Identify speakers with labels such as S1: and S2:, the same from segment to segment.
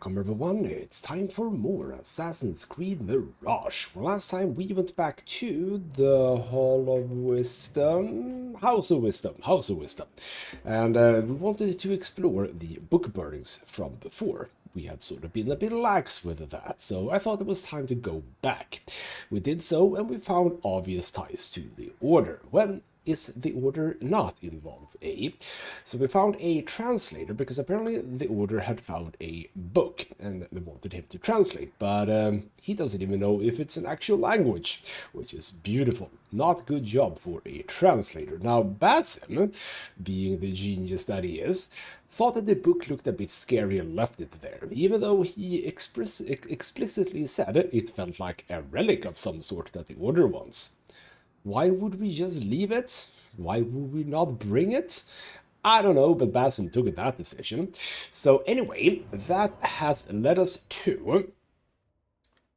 S1: Welcome everyone, it's time for more Assassin's Creed Mirage. Well, last time we went back to the Hall of Wisdom, House of Wisdom, and we wanted to explore the book burnings from before. We had sort of been a bit lax with that, so I thought it was time to go back. We did so, and we found obvious ties to the Order. When is the Order not involved, eh? So we found a translator, because apparently the Order had found a book, and they wanted him to translate, but he doesn't even know if it's an actual language, which is beautiful. Not good job for a translator. Now, Basim, being the genius that he is, thought that the book looked a bit scary and left it there, even though he explicitly said it felt like a relic of some sort that the Order wants. Why would we just leave it? Why would we not bring it? I don't know, but Basim took that decision. So anyway, that has led us to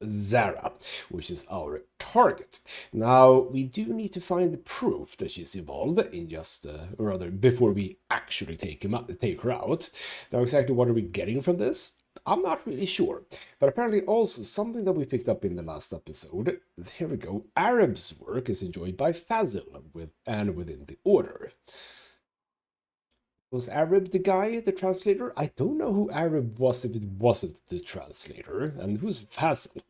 S1: Zara, which is our target. Now, we do need to find the proof that she's involved in just, or rather, before we actually take her out. Now, exactly what are we getting from this? I'm not really sure, but apparently also something that we picked up in the last episode, here we go, Arab's work is enjoyed by Fazil and within the Order. Was Arab the guy, the translator? I don't know who Arab was if it wasn't the translator, and who's Fazil?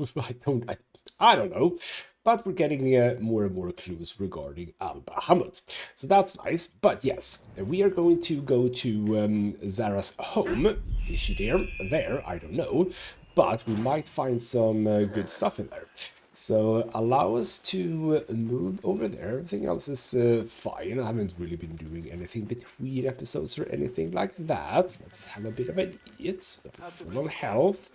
S1: I don't know, but we're getting more and more clues regarding Al-Bahamut. So that's nice, but yes, we are going to go to Zara's home. Is she there? I don't know, but we might find some good stuff in there. So allow us to move over there. Everything else is fine. I haven't really been doing anything between episodes or anything like that. Let's have a bit of an eat. Full on health.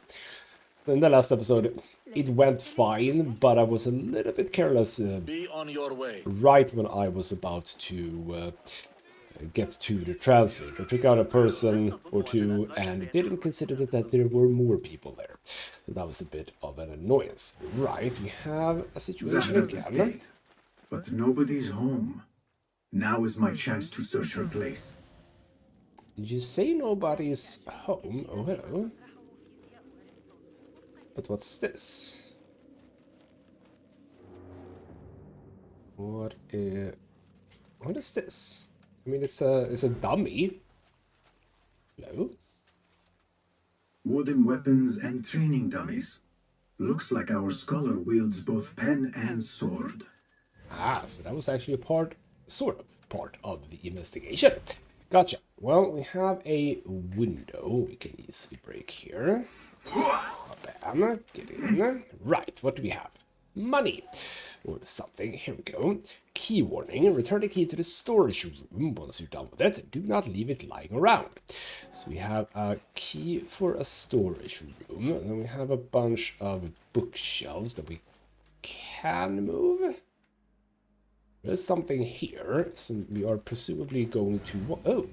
S1: In the last episode, it went fine, but I was a little bit careless
S2: Be on your way.
S1: right when I was about to get to the translator. Took out a person or two and didn't consider that there were more people there. So that was a bit of an annoyance. Right, we have a situation
S3: Zara's
S1: again.
S3: estate, but nobody's home. Now is my chance to search her place.
S1: Did you say nobody's home? Oh, hello. But what's this? What is this? I mean, it's a dummy. Hello?
S3: Wooden weapons and training dummies. Looks like our scholar wields both pen and sword.
S1: Ah, so that was actually sort of part of the investigation. Gotcha. Well, we have a window we can easily break here. Bam, get in. Right, what do we have? Money or something. Here we go. Key warning. Return the key to the storage room once you're done with it. Do not leave it lying around. So we have a key for a storage room. And then we have a bunch of bookshelves that we can move. There's something here. So we are presumably going to... Oh!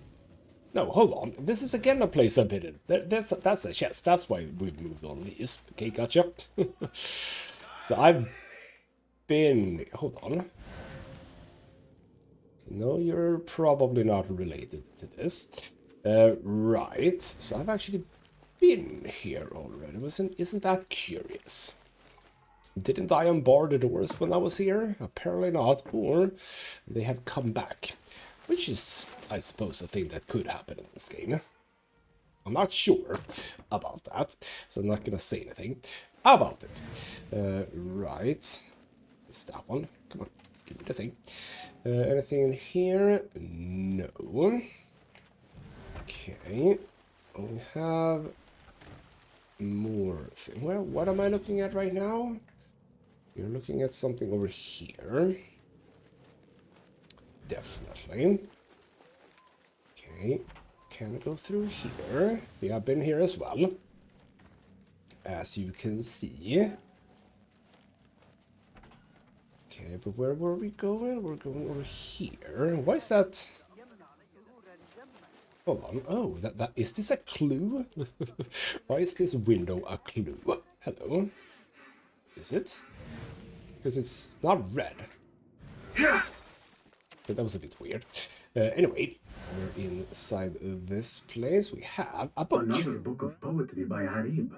S1: No, hold on. This is again a place I've been in. That's a chest. That's why we've moved on these. Okay, gotcha. So I've been... Hold on. No, you're probably not related to this. Right. So I've actually been here already. Isn't that curious? Didn't I unbar the doors when I was here? Apparently not. Or they have come back. Which is, I suppose, a thing that could happen in this game. I'm not sure about that, so I'm not going to say anything about it. Right. Is that one? Come on, give me the thing. Anything in here? No. Okay. We have more things. Well, what am I looking at right now? You're looking at something over here. Definitely. Okay, can I go through here? Yeah, I've been here as well. As you can see. Okay, but where were we going? We're going over here. Why is that? Hold on. Oh, that is this a clue? Why is this window a clue? Hello? Is it? Because it's not red. But that was a bit weird. Anyway, we're inside this place. We have a book.
S3: Another book of poetry by Harib.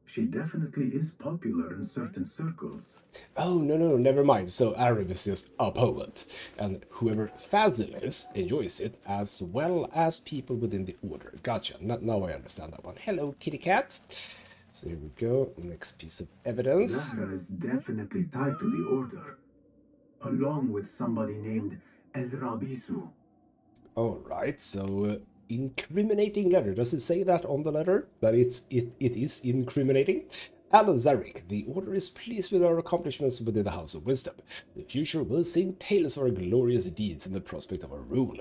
S3: She definitely is popular in certain circles.
S1: Oh, no, never mind. So Arab is just a poet, and whoever Fazil is enjoys it as well as people within the order. Gotcha. Now I understand that one. Hello, kitty cat. So here we go. Next piece of evidence.
S3: Zahra is definitely tied to the order, along with somebody named El Rabisu.
S1: All right. So incriminating letter. Does it say that on the letter? That it is incriminating? Alan Zarek, the Order is pleased with our accomplishments within the House of Wisdom. The future will sing tales of our glorious deeds and the prospect of our rule.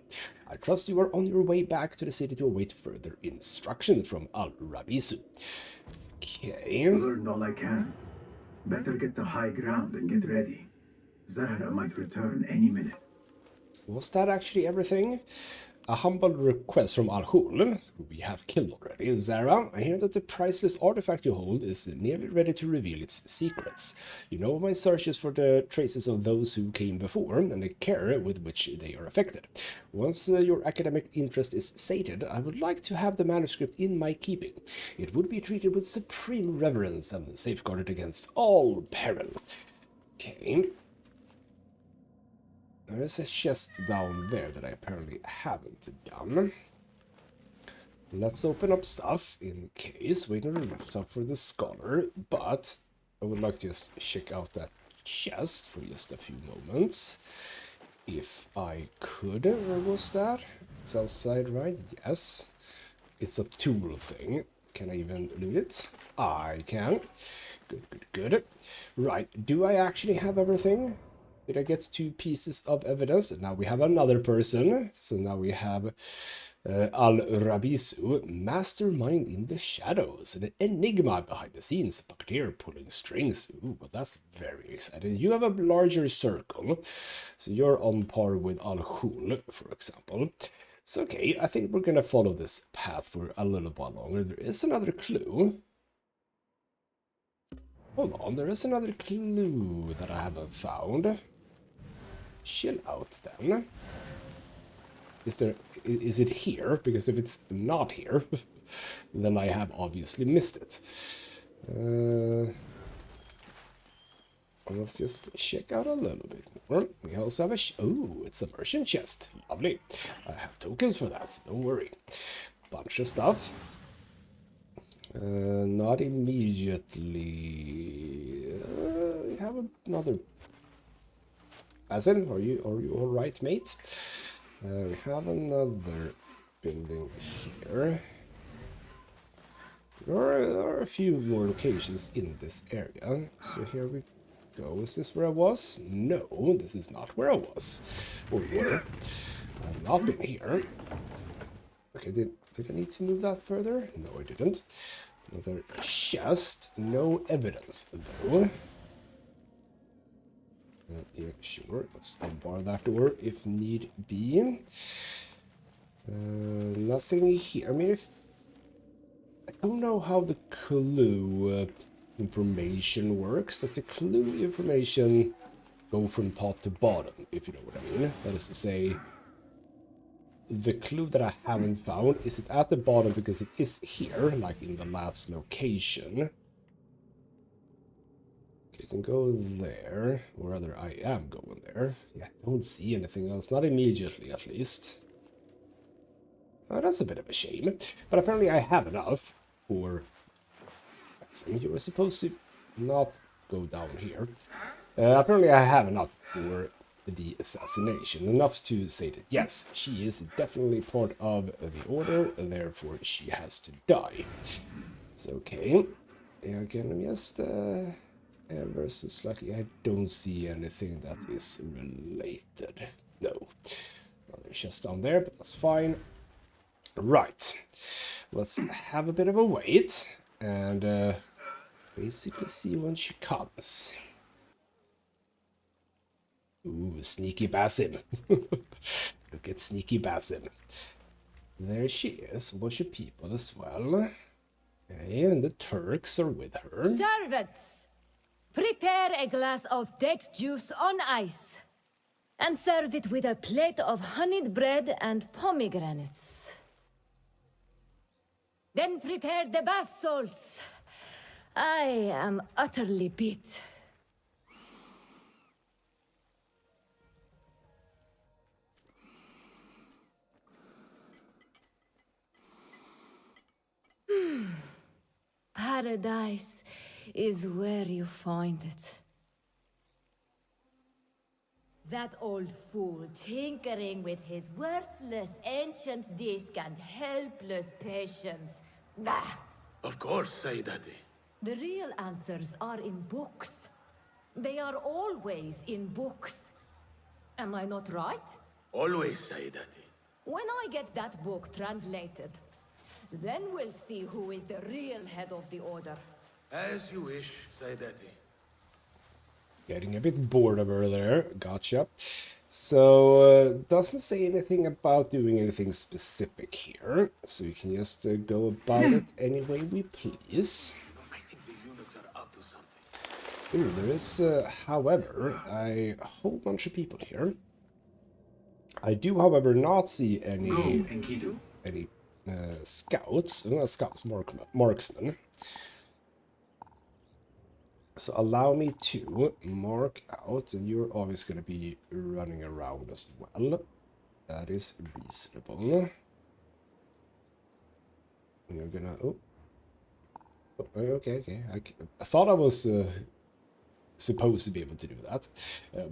S1: I trust you are on your way back to the city to await further instruction from Al-Rabisu. Okay.
S3: Learned all I can. Better get to high ground and get ready. Zahra might return any minute.
S1: Was that actually everything? A humble request from Al-Hul, who we have killed already. Zara, I hear that the priceless artifact you hold is nearly ready to reveal its secrets. You know my searches for the traces of those who came before, and the care with which they are affected. Once your academic interest is sated, I would like to have the manuscript in my keeping. It would be treated with supreme reverence and safeguarded against all peril. Okay. There is a chest down there that I apparently haven't done. Let's open up stuff in case. Wait on the rooftop for the scholar, but I would like to just check out that chest for just a few moments. If I could. Where was that? It's outside, right? Yes. It's a tool thing. Can I even loot it? I can. Good. Right. Do I actually have everything? Did I get 2 pieces of evidence? And now we have another person. So now we have Al-Rabisu, mastermind in the shadows, an enigma behind the scenes, puppeteer pulling strings. Ooh, well, that's very exciting. You have a larger circle, so you're on par with Al-Hul, for example. It's okay. I think we're gonna follow this path for a little while longer. There is another clue. Hold on, there is another clue that I haven't found. Chill out, then. Is it here? Because if it's not here, then I have obviously missed it. Let's just check out a little bit more. We also have a... oh, it's a merchant chest. Lovely. I have tokens for that, so don't worry. Bunch of stuff. Not immediately. We have another... Basim, are you all right, mate? We have another building here. There are a few more locations in this area. So here we go. Is this where I was? No, this is not where I was. Or were. I've not been here. Okay, did I need to move that further? No, I didn't. Another chest. No evidence, though. Yeah, sure. Let's unbar that door if need be. Nothing here. I mean, I don't know how the clue information works. Does the clue information go from top to bottom, if you know what I mean? That is to say, the clue that I haven't found, is it at the bottom because it is here, like in the last location? I can go there, or rather I am going there. Yeah, I don't see anything else, not immediately at least. That's a bit of a shame, but apparently I have enough for... You were supposed to not go down here. Apparently I have enough for the assassination, enough to say that yes, she is definitely part of the order, therefore she has to die. It's okay. Again, just... versus slightly, I don't see anything that is related. No. There's just down there, but that's fine. Right. Let's have a bit of a wait and basically see when she comes. Ooh, sneaky Basim. Look at sneaky Basim. There she is, a bunch of people as well. Okay, and the Turks are with her.
S2: Servants! Prepare a glass of date juice on ice. And serve it with a plate of honeyed bread and pomegranates. Then prepare the bath salts. I am utterly beat. Paradise is where you find it. That old fool tinkering with his worthless ancient disc and helpless patience. Bah!
S4: Of course, Sayyidati.
S2: The real answers are in books. They are always in books. Am I not right?
S4: Always, Sayyidati.
S2: When I get that book translated, then we'll see who is the real head of the order.
S4: As you wish, Sayyidati.
S1: Getting a bit bored of her there. Gotcha. So, doesn't say anything about doing anything specific here. So you can just go about it any way we please.
S4: I think the eunuchs are up to something.
S1: Ooh, there is, however, a whole bunch of people here. I do, however, not see any scouts. Scouts, marksmen. So allow me to mark out, and you're obviously going to be running around as well. That is reasonable. You're gonna... Oh, okay. I thought I was supposed to be able to do that.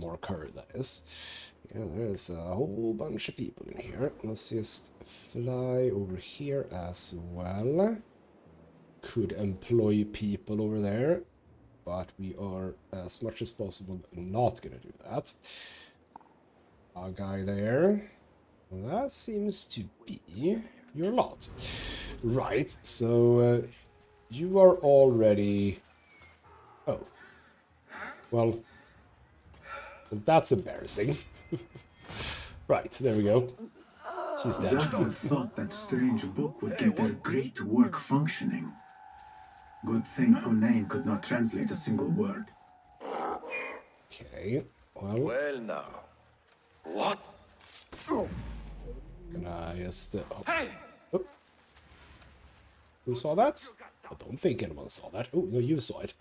S1: Mark her, that is. Yeah, there's a whole bunch of people in here. Let's just fly over here as well. Could employ people over there. But we are, as much as possible, not going to do that. A guy there. That seems to be your lot. Right, so you are already... Oh. Well, that's embarrassing. Right, there we go. She's dead.
S3: Zadok thought that strange book would get their great work functioning. Good thing Hunain could not translate a single word.
S1: Okay, well...
S5: Well now. What?
S1: Can I just...
S4: Hey!
S1: Oh. Who saw that? I don't think anyone saw that. Oh, no, you saw it.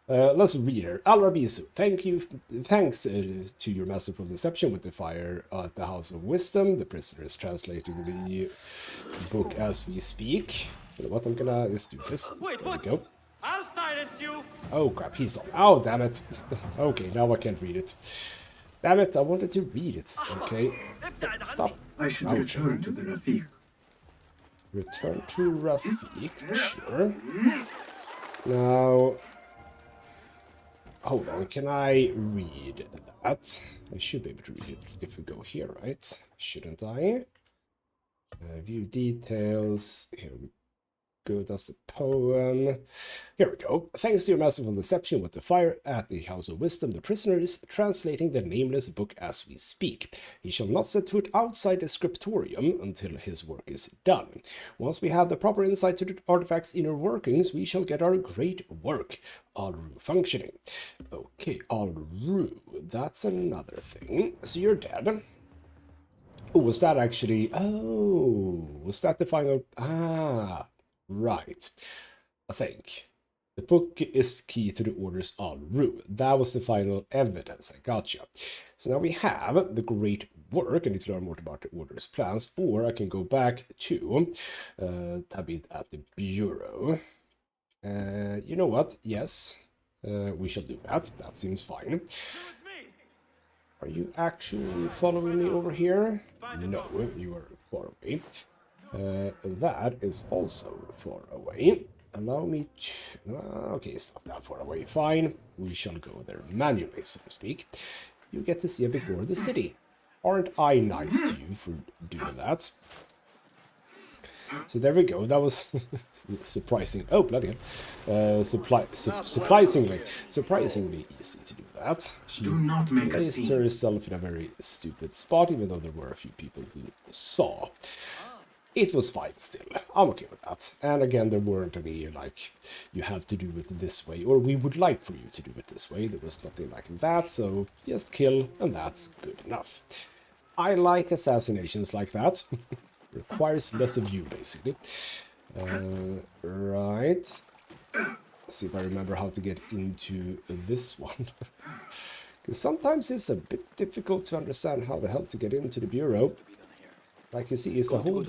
S1: Let's read her. Al-Rabisu, thanks to your masterful deception with the fire at the House of Wisdom. The prisoner is translating the book as we speak. You know what, I'm gonna just do this.
S4: Wait,
S1: there
S4: what?
S1: we go.
S4: I'll silence you!
S1: Oh crap, he's on. Oh, damn it. Okay, now I can't read it. Damn it, I wanted to read it. Okay. Stop.
S3: I should
S1: Ouch.
S3: return to the Rafiq.
S1: Return to Rafiq, sure. Now, hold on, can I read that? I should be able to read it if we go here, right? Shouldn't I? View details, here we go, that's the poem. Here we go. Thanks to your masterful deception with the fire at the House of Wisdom, the prisoner is translating the nameless book as we speak. He shall not set foot outside the scriptorium until his work is done. Once we have the proper insight to the artifact's inner workings, we shall get our great work, Alru, functioning. Okay, Alru, that's another thing. So you're dead. Oh, was that actually... Oh, was that the final... Ah... Right, I think. The book is key to the Order's Alru. That was the final evidence. I gotcha. So now we have the great work. I need to learn more about the Order's plans, or I can go back to Tabit at the Bureau. You know what? Yes, we shall do that. That seems fine. Are you actually following me over here? No, you are far away. That is also far away. Allow me to... okay, it's not that far away. Fine. We shall go there manually, so to speak. You get to see a bit more of the city. Aren't I nice to you for doing that? So there we go. That was surprising. Oh, bloody hell. Surprisingly easy to do that. She
S3: Do not make a
S1: placed
S3: scene.
S1: herself in a very stupid spot, even though there were a few people who saw. It was fine still. I'm okay with that. And again, there weren't any, like, you have to do it this way, or we would like for you to do it this way. There was nothing like that, so just kill, and that's good enough. I like assassinations like that. Requires less of you, basically. Right. See if I remember how to get into this one. Because sometimes it's a bit difficult to understand how the hell to get into the bureau. Like you see, it's a whole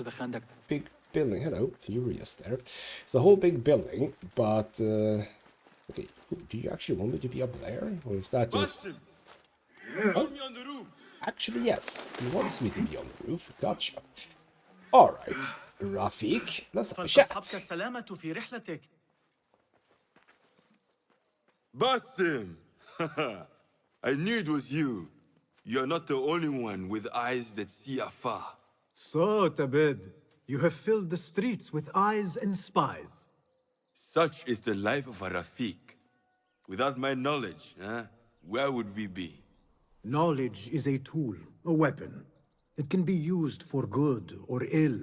S1: big building. Hello, Furious there. It's a whole big building, but... okay, do you actually want me to be up there? Or is that just... Oh, actually, yes. He wants me to be on the roof. Gotcha. Alright, Rafik, let's have a chat.
S5: Basim! I knew it was you. You're not the only one with eyes that see afar.
S6: So, Tabid, you have filled the streets with eyes and spies.
S5: Such is the life of a Rafik. Without my knowledge, where would we be?
S6: Knowledge is a tool, a weapon. It can be used for good or ill,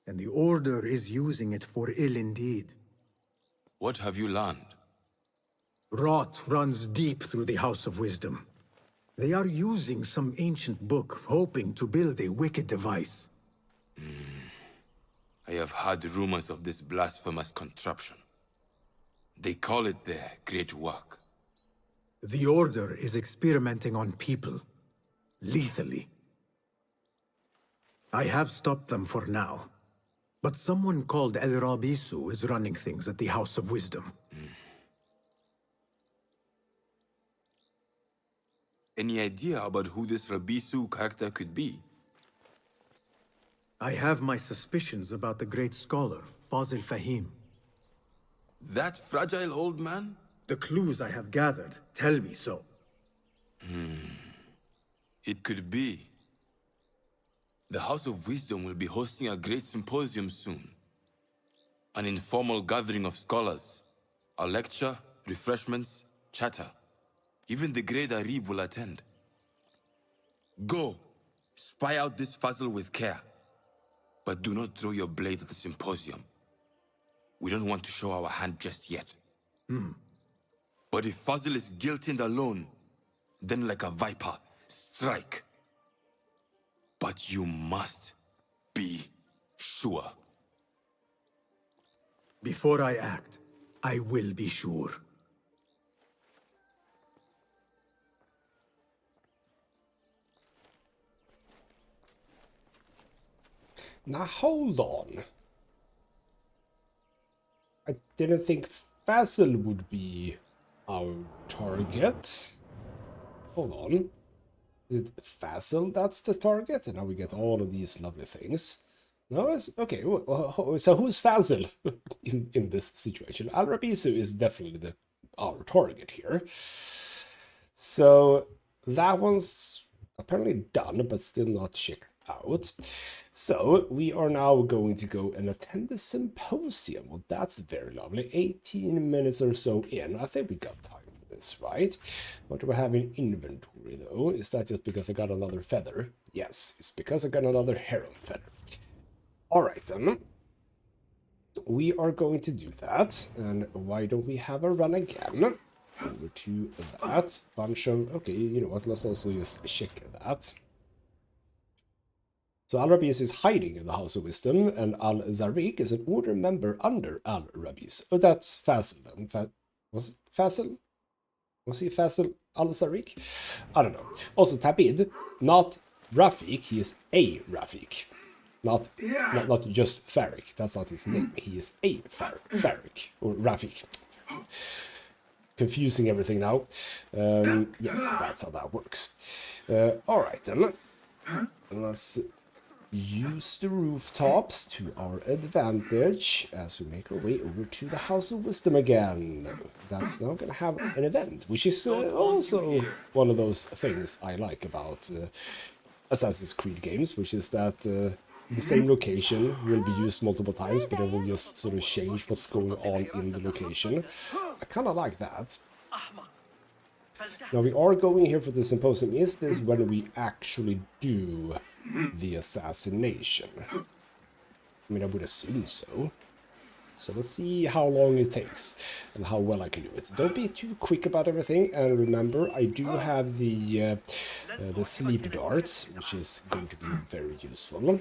S6: and the Order is using it for ill indeed.
S5: What have you learned?
S6: Rot runs deep through the House of Wisdom. They are using some ancient book, hoping to build a wicked device.
S5: I have heard rumors of this blasphemous contraption. They call it their great work.
S6: The Order is experimenting on people, lethally. I have stopped them for now, but someone called El Rabisu is running things at the House of Wisdom.
S5: Any idea about who this Rabisu character could be?
S6: I have my suspicions about the great scholar, Fazil Fahim.
S5: That fragile old man?
S6: The clues I have gathered tell me so.
S5: It could be. The House of Wisdom will be hosting a great symposium soon. An informal gathering of scholars. A lecture, refreshments, chatter. Even the great Arib will attend. Go, spy out this Fazil with care. But do not throw your blade at the symposium. We don't want to show our hand just yet. But if Fazil is guilty and alone, then like a viper, strike. But you must be sure.
S6: Before I act, I will be sure.
S1: Now hold on. I didn't think Fazil would be our target. Hold on. Is it Fazil that's the target? And now we get all of these lovely things. No, it's okay. So who's Fazil in this situation? Al Rabisu is definitely our target here. So that one's apparently done, but still not checked out. So we are now going to go and attend the symposium. Well, that's very lovely. 18 minutes or so in. I think we got time for this, right? What do I have in inventory though? Is that just because I got another feather? Yes, it's because I got another heron feather. Alright then. We are going to do that. And why don't we have a run again? Over to that. Bunch of... Okay, you know what? Let's also just check that. So Al-Rabiz is hiding in the House of Wisdom, and Al-Zarik is an order member under Al-Rabiz. Oh, that's Fazil then. Was it Fazil? Was he Fazil Al-Zarik? I don't know. Also, Tabid, not Rafik, he is a Rafik. Not just Farik, that's not his name. He is a Farik, or Rafik. Confusing everything now. Yes, that's how that works. Alright then. Let's use the rooftops to our advantage as we make our way over to the House of Wisdom again. That's now going to have an event, which is also one of those things I like about Assassin's Creed games, which is that the same location will be used multiple times, but it will just sort of change what's going on in the location. I kind of like that. Now we are going here for the symposium. Is this when we actually do the assassination? I mean, I would assume so. So let's see how long it takes and how well I can do it. Don't be too quick about everything, and remember, I do have the sleep darts, which is going to be very useful.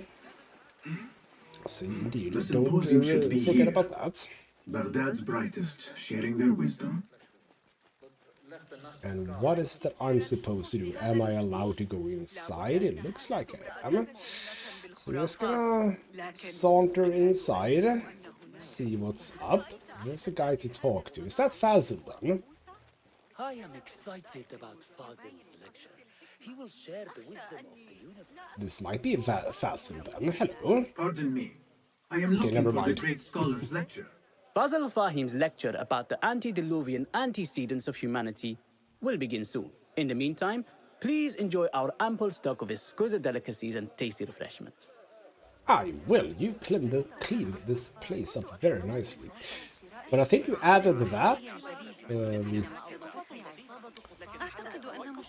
S1: So indeed,
S3: The
S1: don't
S3: symposium should be
S1: forget
S3: here.
S1: about that.
S3: Baghdad's brightest, sharing their wisdom.
S1: And what is it that I'm supposed to do? Am I allowed to go inside? It looks like I am. So we're just gonna saunter inside, see what's up. There's a guy to talk to. Is that Fazil then?
S7: I am excited about Fazil's lecture. He will share the wisdom of the universe.
S1: This might be Fazil then. Hello.
S3: Pardon me. I am looking
S1: never
S3: for the
S1: mind.
S3: great scholar's lecture.
S7: Fazil Fahim's lecture about the antediluvian antecedents of humanity will begin soon. In the meantime, please enjoy our ample stock of exquisite delicacies and tasty refreshments.
S1: I will. You cleaned this place up very nicely. But I think you added that.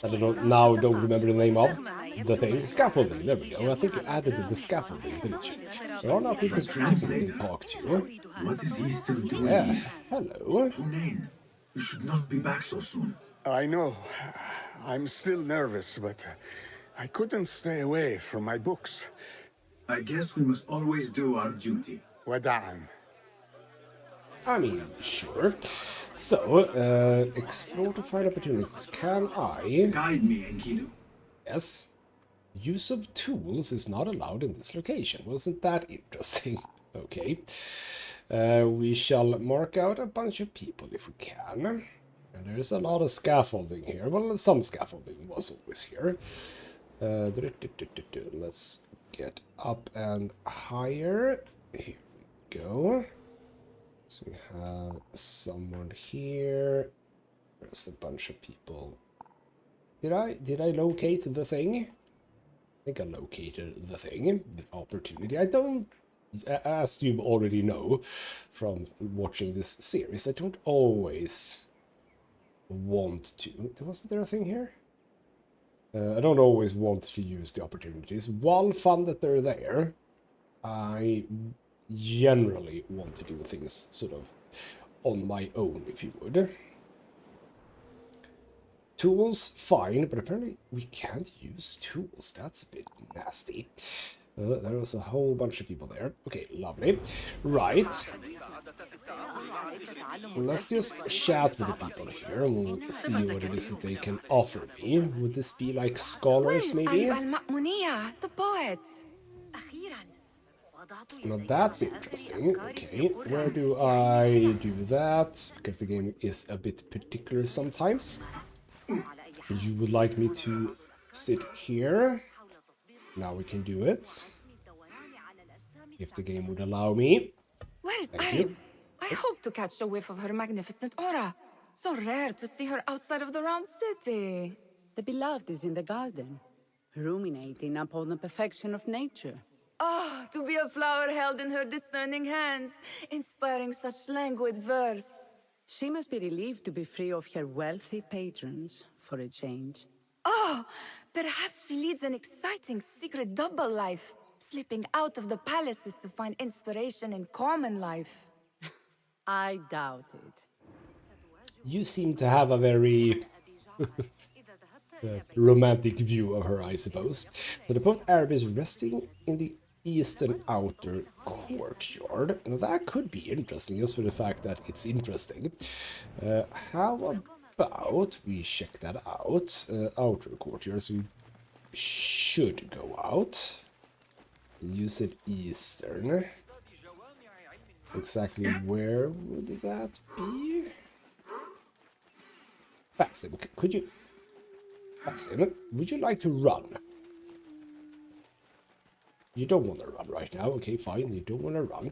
S1: I don't remember the name of the thing. Scaffolding, there we go. I think you added the scaffolding, didn't you? There are now people we can talk to.
S3: What is he still doing
S1: Yeah,
S3: here?
S1: hello.
S3: Hunain, you should not be back so soon.
S8: I know. I'm still nervous, but I couldn't stay away from my books.
S3: I guess we must always do our duty.
S8: Wada'an.
S1: I mean, sure. So, explore to find opportunities. Can I?
S3: Guide me, Enkidu.
S1: Yes. Use of tools is not allowed in this location. Wasn't that interesting? Okay. We shall mark out a bunch of people if we can. And there's a lot of scaffolding here. Well, some scaffolding was always here. Let's get up and higher. Here we go. So we have someone here. There's a bunch of people. Did I locate the thing? I think I located the thing, the opportunity. I don't, as you already know from watching this series, I don't always want to. Wasn't there a thing here? I don't always want to use the opportunities. While fun that they're there, I generally want to do things sort of on my own, if you would. Tools, fine, but apparently we can't use tools. That's a bit nasty. There was a whole bunch of people there. Okay, lovely. Right. Let's just chat with the people here and we'll see what it is that they can offer me. Would this be like scholars, maybe?
S9: The poet.
S1: Now that's interesting. Okay, where do I do that? Because the game is a bit particular sometimes. You would like me to sit here? Now we can do it. If the game would allow me.
S9: Where is
S1: Thank
S9: Arib?
S1: you.
S9: I hope to catch a whiff of her magnificent aura. So rare to see her outside of the round city.
S10: The beloved is in the garden, ruminating upon the perfection of nature.
S9: Oh, to be a flower held in her discerning hands, inspiring such languid verse.
S10: She must be relieved to be free of her wealthy patrons for a change.
S9: Oh, perhaps she leads an exciting secret double life, slipping out of the palaces to find inspiration in common life.
S10: I doubt it.
S1: You seem to have a very romantic view of her, I suppose. So the poet Arab is resting in the eastern outer courtyard. Now that could be interesting, just for the fact that it's interesting. How about we check that out? Outer courtyard, so we should go out. You said eastern. So exactly where would that be? Basim, could you... Basim, would you like to run? You don't want to run right now. Okay, fine. You don't want to run.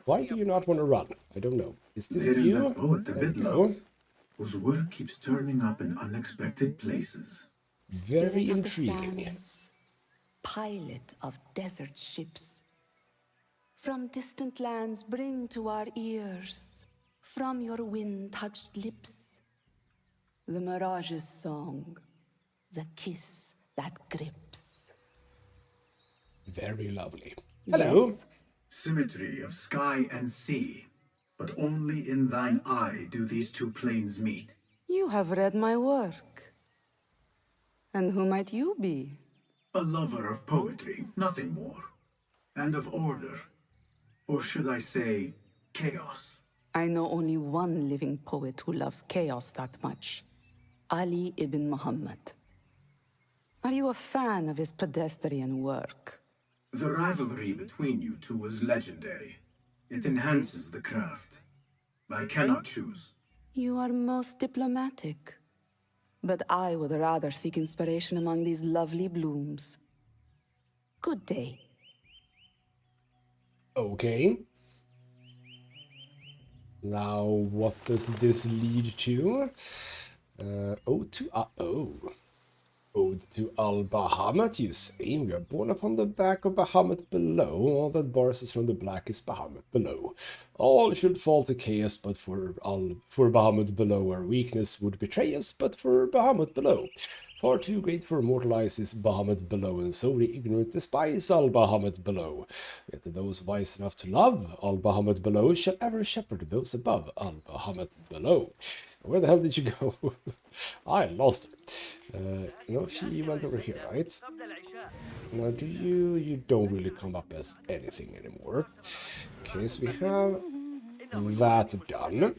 S1: Why do you not want to run? I don't know. Is this
S3: There is
S1: you?
S3: that poet, the
S1: There we
S3: Bidlows,
S1: go.
S3: whose work keeps turning up in unexpected places.
S1: Very
S11: Spirit of the
S1: intriguing.
S11: sands, pilot of desert ships. From distant lands bring to our ears, from your wind-touched lips, the Mirage's song, the kiss that grips.
S1: Very lovely. Hello.
S11: Yes,
S3: Symmetry of sky and sea, but only in thine eye do these two planes meet.
S11: You have read my work. And who might you be?
S3: A lover of poetry, nothing more. And of order. Or should I say, chaos.
S11: I know only one living poet who loves chaos that much. Ali ibn Muhammad. Are you a fan of his pedestrian work?
S3: The rivalry between you two was legendary. It enhances the craft. I cannot choose.
S11: You are most diplomatic. But I would rather seek inspiration among these lovely blooms. Good day.
S1: Okay. Now, what does this lead to? Ode to Al-Bahamut, you say? We are born upon the back of Bahamut below. All that bars us from the black is Bahamut below. All should fall to chaos, but for Bahamut below, our weakness would betray us, but for Bahamut below. Far too great for mortal eyes is Bahamut below, and so we ignorant despise Al-Bahamut below. Yet those wise enough to love Al-Bahamut below shall ever shepherd those above Al-Bahamut below. Where the hell did you go? I lost her. No, she went over here, right? Now, you don't really come up as anything anymore. Okay, so we have that done.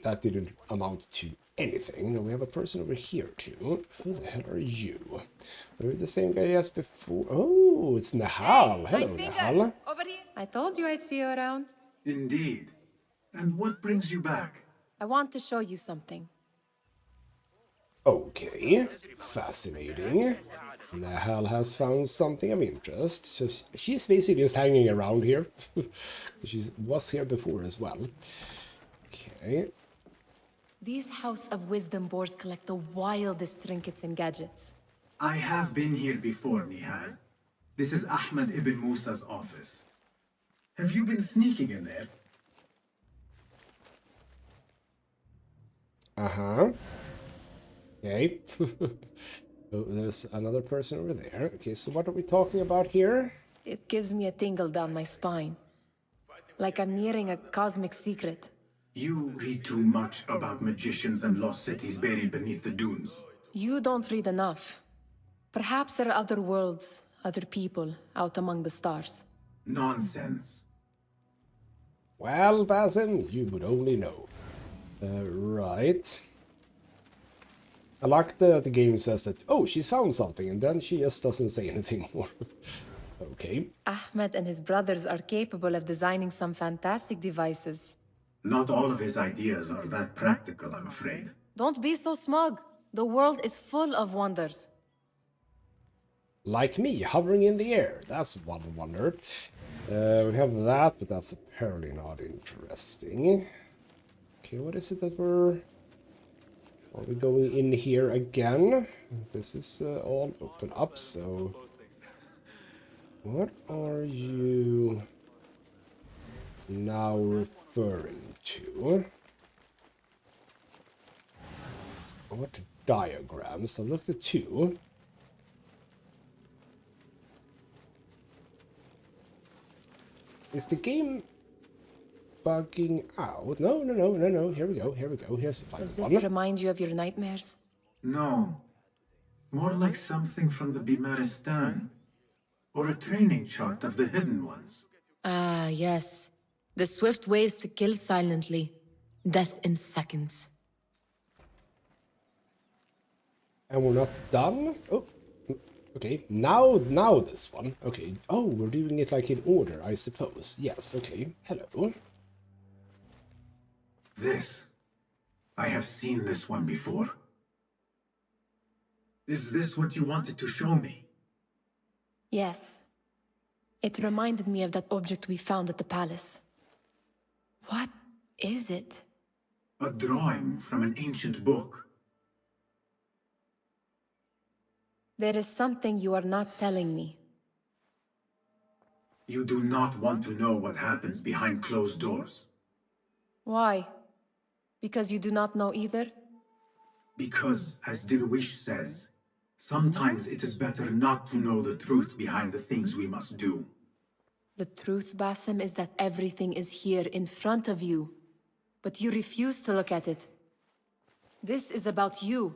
S1: That didn't amount to anything. Now we have a person over here too. Who the hell are you? Are you the same guy as before? Oh, it's Nahal. Hello, Nahal.
S9: Over here. I told you I'd see you around.
S3: Indeed. And what brings you back?
S9: I want to show you something.
S1: Okay, fascinating. Nahal has found something of interest. So she's basically just hanging around here. She was here before as well. Okay.
S9: These House of Wisdom boars collect the wildest trinkets and gadgets.
S3: I have been here before, Nihal. This is Ahmed ibn Musa's office. Have you been sneaking in there?
S1: Uh-huh. Okay. Oh, there's another person over there. Okay, so what are we talking about here?
S9: It gives me a tingle down my spine. Like I'm nearing a cosmic secret.
S3: You read too much about magicians and lost cities buried beneath the dunes.
S9: You don't read enough. Perhaps there are other worlds, other people, out among the stars.
S3: Nonsense.
S1: Well, Basim, you would only know. Right. I like that the game says that, oh, she's found something, and then she just doesn't say anything more. Okay.
S9: Ahmed and his brothers are capable of designing some fantastic devices.
S3: Not all of his ideas are that practical, I'm afraid.
S9: Don't be so smug. The world is full of wonders.
S1: Like me, hovering in the air. That's one wonder. We have that, but that's apparently not interesting. Okay, what is it that we're... Are we going in here again? This is all open up, so... What are you now referring to? What diagrams? I looked at two. Is the game bugging out? No. Here we go. Here's the final
S9: Does
S1: one.
S9: this remind you of your nightmares?
S3: No. More like something from the Bimaristan. Or a training chart of the Hidden Ones.
S9: Ah, yes. The swift ways to kill silently. Death in seconds.
S1: And we're not done? Oh, okay. Now this one. Okay. Oh, we're doing it like in order, I suppose. Yes, okay. Hello.
S3: This. I have seen this one before. Is this what you wanted to show me?
S9: Yes. It reminded me of that object we found at the palace. What is it?
S3: A drawing from an ancient book.
S9: There is something you are not telling me.
S3: You do not want to know what happens behind closed doors.
S9: Why? Because you do not know either?
S3: Because, as Dirwish says, sometimes it is better not to know the truth behind the things we must do.
S12: The truth, Basim, is that everything is here in front of you. But you refuse to look at it. This is about you.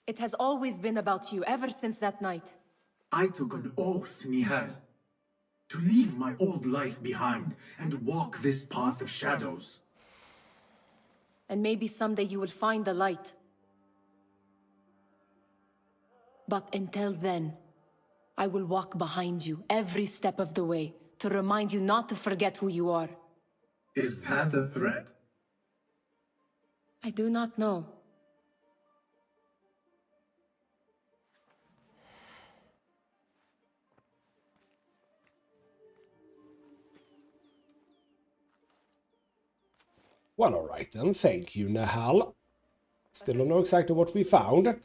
S12: It has always been about you, ever since that night.
S3: I took an oath, Nihal, to leave my old life behind and walk this path of shadows.
S12: And maybe someday you will find the light. But until then, I will walk behind you every step of the way to remind you not to forget who you are.
S3: Is that a threat?
S12: I do not know.
S1: Well, alright then. Thank you, Nahal. Still don't know exactly what we found.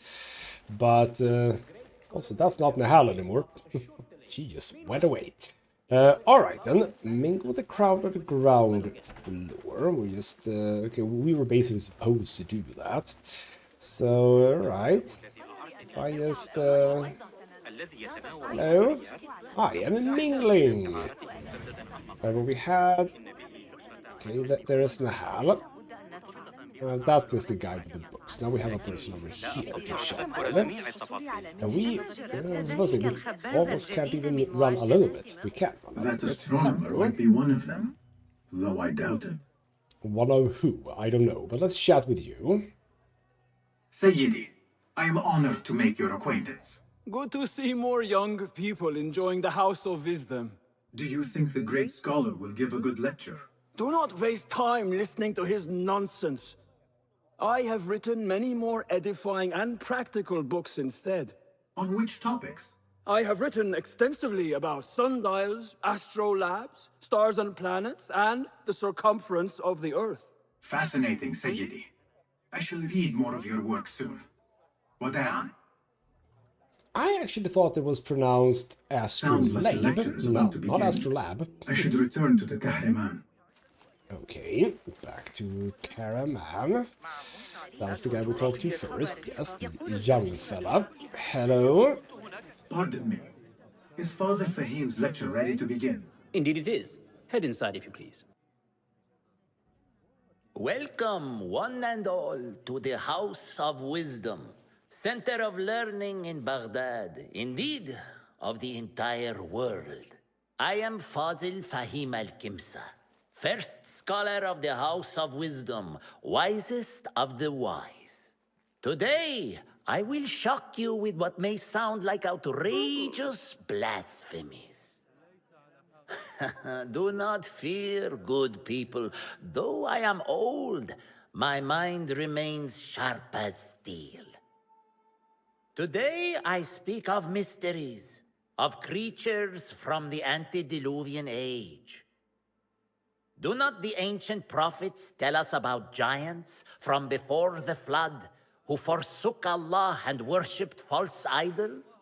S1: But, also, that's not Nahal anymore. She just went away. Alright then. Mingle the crowd on the ground floor. We just, okay, we were basically supposed to do that. So, alright. I just, hello? I am mingling. Whatever we had. Okay, there is Nahal. That is the guy with the books. Now we have a person over here to chat with. And we, I suppose we almost can't even run a little bit. We can run a
S3: That
S1: little bit.
S3: astronomer might be one of them, though I doubt it.
S1: One of who? I don't know, but let's chat with you.
S3: Sayyidi, I am honored to make your acquaintance.
S13: Good to see more young people enjoying the House of Wisdom.
S3: Do you think the great scholar will give a good lecture?
S13: Do not waste time listening to his nonsense. I have written many more edifying and practical books instead.
S3: On which topics?
S13: I have written extensively about sundials, astrolabes, stars and planets, and the circumference of the Earth.
S3: Fascinating, Sayyidi. I shall read more of your work soon. Wada'an.
S1: I actually thought it was pronounced
S3: Sounds like the lecture
S1: Astrolabe.
S3: is
S1: No,
S3: about to
S1: not
S3: begin.
S1: Astrolabe.
S3: I should return to the Kahraman.
S1: Okay, back to Karaman. That was the guy we talked to first. Yes, the young fella. Hello.
S3: Pardon me. Is Father Fahim's lecture ready to begin?
S7: Indeed it is. Head inside if you please.
S14: Welcome, one and all, to the House of Wisdom, center of learning in Baghdad, indeed, of the entire world. I am Fazil Fahim al-Kimsa, first scholar of the House of Wisdom, wisest of the wise. Today, I will shock you with what may sound like outrageous blasphemies. Do not fear, good people. Though I am old, my mind remains sharp as steel. Today I speak of mysteries, of creatures from the antediluvian age. Do not the ancient prophets tell us about giants from before the flood who forsook Allah and worshipped false idols?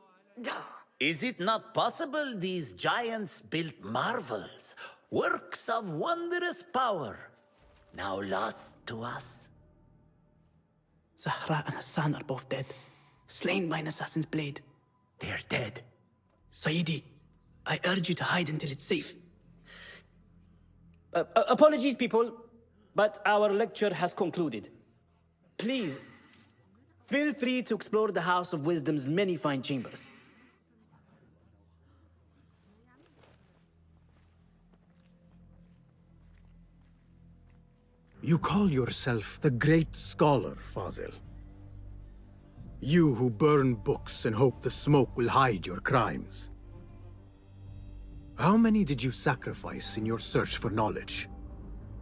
S14: Is it not possible these giants built marvels, works of wondrous power, now lost to us?
S7: Zahra and Hassan are both dead, slain by an assassin's blade.
S14: They're dead.
S7: Sayyidi, I urge you to hide until it's safe. Apologies, people, but our lecture has concluded. Please, feel free to explore the House of Wisdom's many fine chambers.
S6: You call yourself the great scholar, Fazil. You who burn books and hope the smoke will hide your crimes. How many did you sacrifice in your search for knowledge?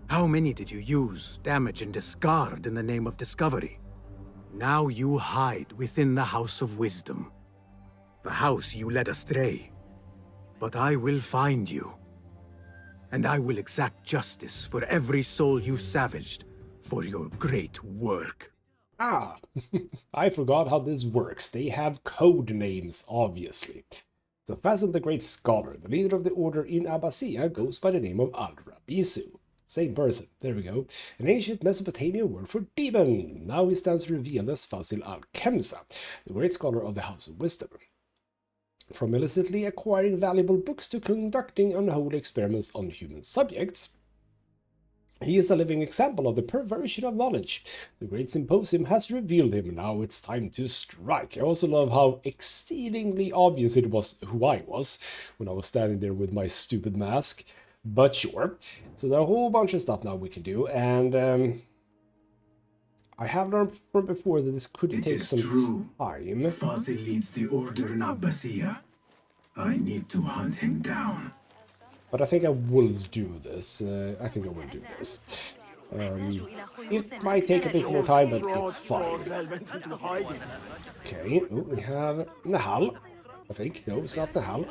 S6: How many did you use, damage, and discard in the name of discovery? Now you hide within the House of Wisdom. The house you led astray. But I will find you. And I will exact justice for every soul you savaged for your great work.
S1: Ah, I forgot how this works. They have code names, obviously. So Fazil the Great Scholar, the leader of the order in Abbasia, goes by the name of Al-Rabisu. Same person, there we go. An ancient Mesopotamian word for demon. Now he stands revealed as Fazil al-Kemsa, the Great Scholar of the House of Wisdom. From illicitly acquiring valuable books to conducting unholy experiments on human subjects. He is a living example of the perversion of knowledge. The Great Symposium has revealed him, now it's time to strike. I also love how exceedingly obvious it was who I was when I was standing there with my stupid mask. But sure. So there are a whole bunch of stuff now we can do, and I have learned from before that this could take some time.
S3: Fazil leads the order in Abbasia. I need to hunt him down.
S1: But I think I will do this. I think I will do this. It might take a bit more time, but it's fine. Okay, oh, we have Nahal, I think. No, it's not Nahal.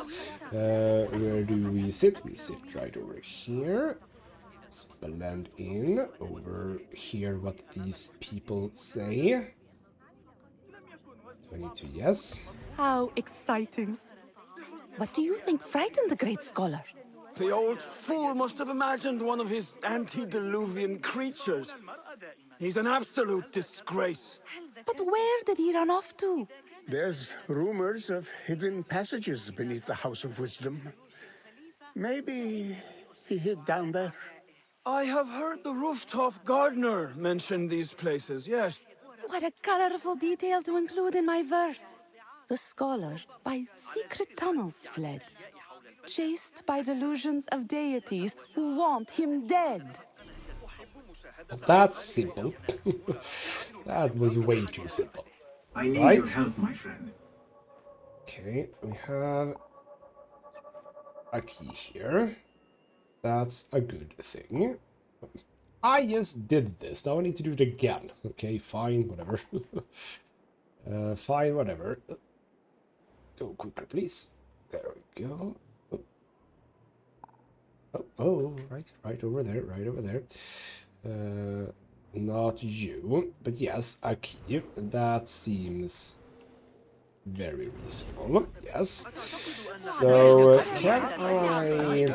S1: Where do we sit? We sit right over here. Let's blend in over here what these people say. Do I need to yes?
S11: How exciting. What do you think frightened the great scholar?
S13: The old fool must have imagined one of his antediluvian creatures. He's an absolute disgrace.
S11: But where did he run off to?
S8: There's rumors of hidden passages beneath the House of Wisdom. Maybe he hid down there.
S13: I have heard the rooftop gardener mention these places, yes.
S11: What a colorful detail to include in my verse. The scholar by secret tunnels fled, chased by delusions of deities who want him dead.
S1: That's simple. That was way too simple.
S3: I need your help, my friend.
S1: Okay, we have a key here. That's a good thing. I just did this. Now I need to do it again. Okay, fine, whatever. Fine, whatever. Go quicker, please. There we go. Oh, right over there, right over there. Not you, but yes, a key. That seems very reasonable. Yes. So, can I,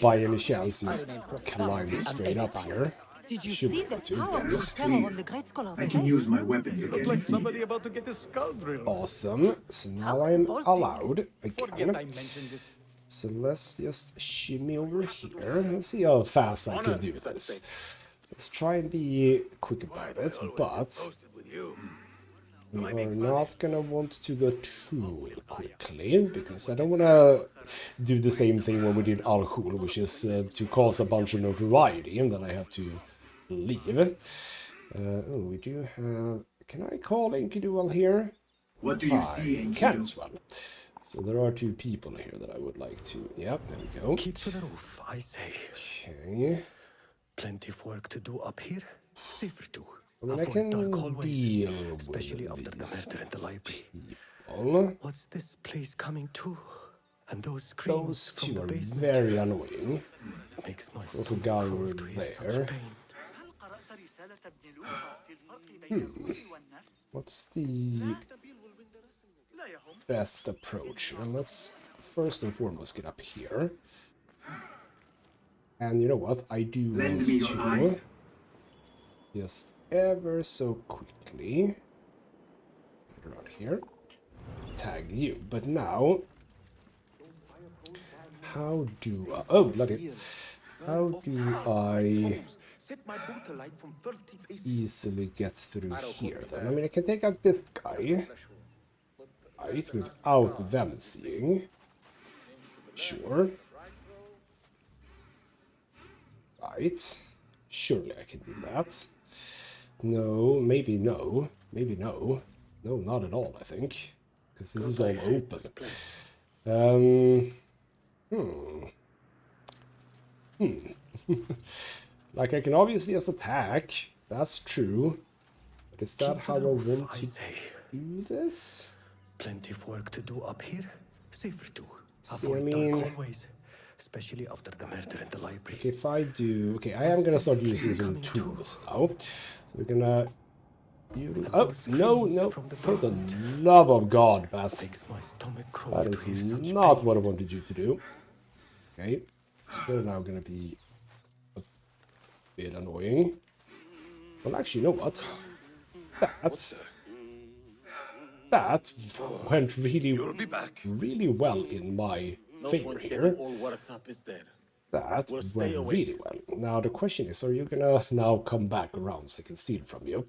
S1: by any chance, just climb straight up here?
S12: Did you
S1: Should
S12: see
S1: be
S12: the
S1: able to,
S12: power
S1: yes.
S12: of terror on the great scholar's
S3: I can
S12: face?
S3: use my weapons again if needed.
S4: About to get his skull drilled.
S1: Awesome. So now I'm allowed again. So let's just shimmy over here. Let's see how fast I can do this. Let's try and be quick about it, but we are not gonna want to go too quickly, because I don't wanna do the same thing when we did Al Ghul, which is to cause a bunch of notoriety, and then I have to leave. Oh, we do have... Can I call Enkidu here?
S3: What do you see,
S1: I can as well. So there are two people here that I would like to... Yep, there we go.
S15: Keep to the roof, I say.
S1: Okay.
S15: Plenty of work to do up here. Safer too.
S1: I mean, I can deal with
S15: especially after the murder in the library.
S1: People.
S15: What's this place coming to? And those screams
S1: Those
S15: from
S1: two
S15: the
S1: are
S15: basement
S1: very annoying.
S15: makes my
S1: There's also a guy over there. What's the best approach? Well, let's first and foremost get up here. And you know what? I do want to just ever so quickly get around here, tag you. But now, how do I... Oh, bloody... How do I easily get through here then? I mean, I can take out this guy, right, without them seeing. Sure. Right. Surely I can do that. No, maybe no. Maybe no. No, not at all, I think. Because this is all open. Like, I can obviously just attack. That's true. But is that how I want to do this?
S15: Plenty of work to do up here. Safer too.
S1: See, I mean...
S15: Especially after the murder in the library.
S1: Okay, if I do... Okay, I am gonna start using some tools now. So we're gonna... Oh, no, no. For the love of God, Bass. That is not what I wanted you to do. Okay. Still now gonna be a bit annoying. Well, actually, you know what? that went really well in my favor here. That went really well. Now the question is, are you gonna now come back around so I can steal from you?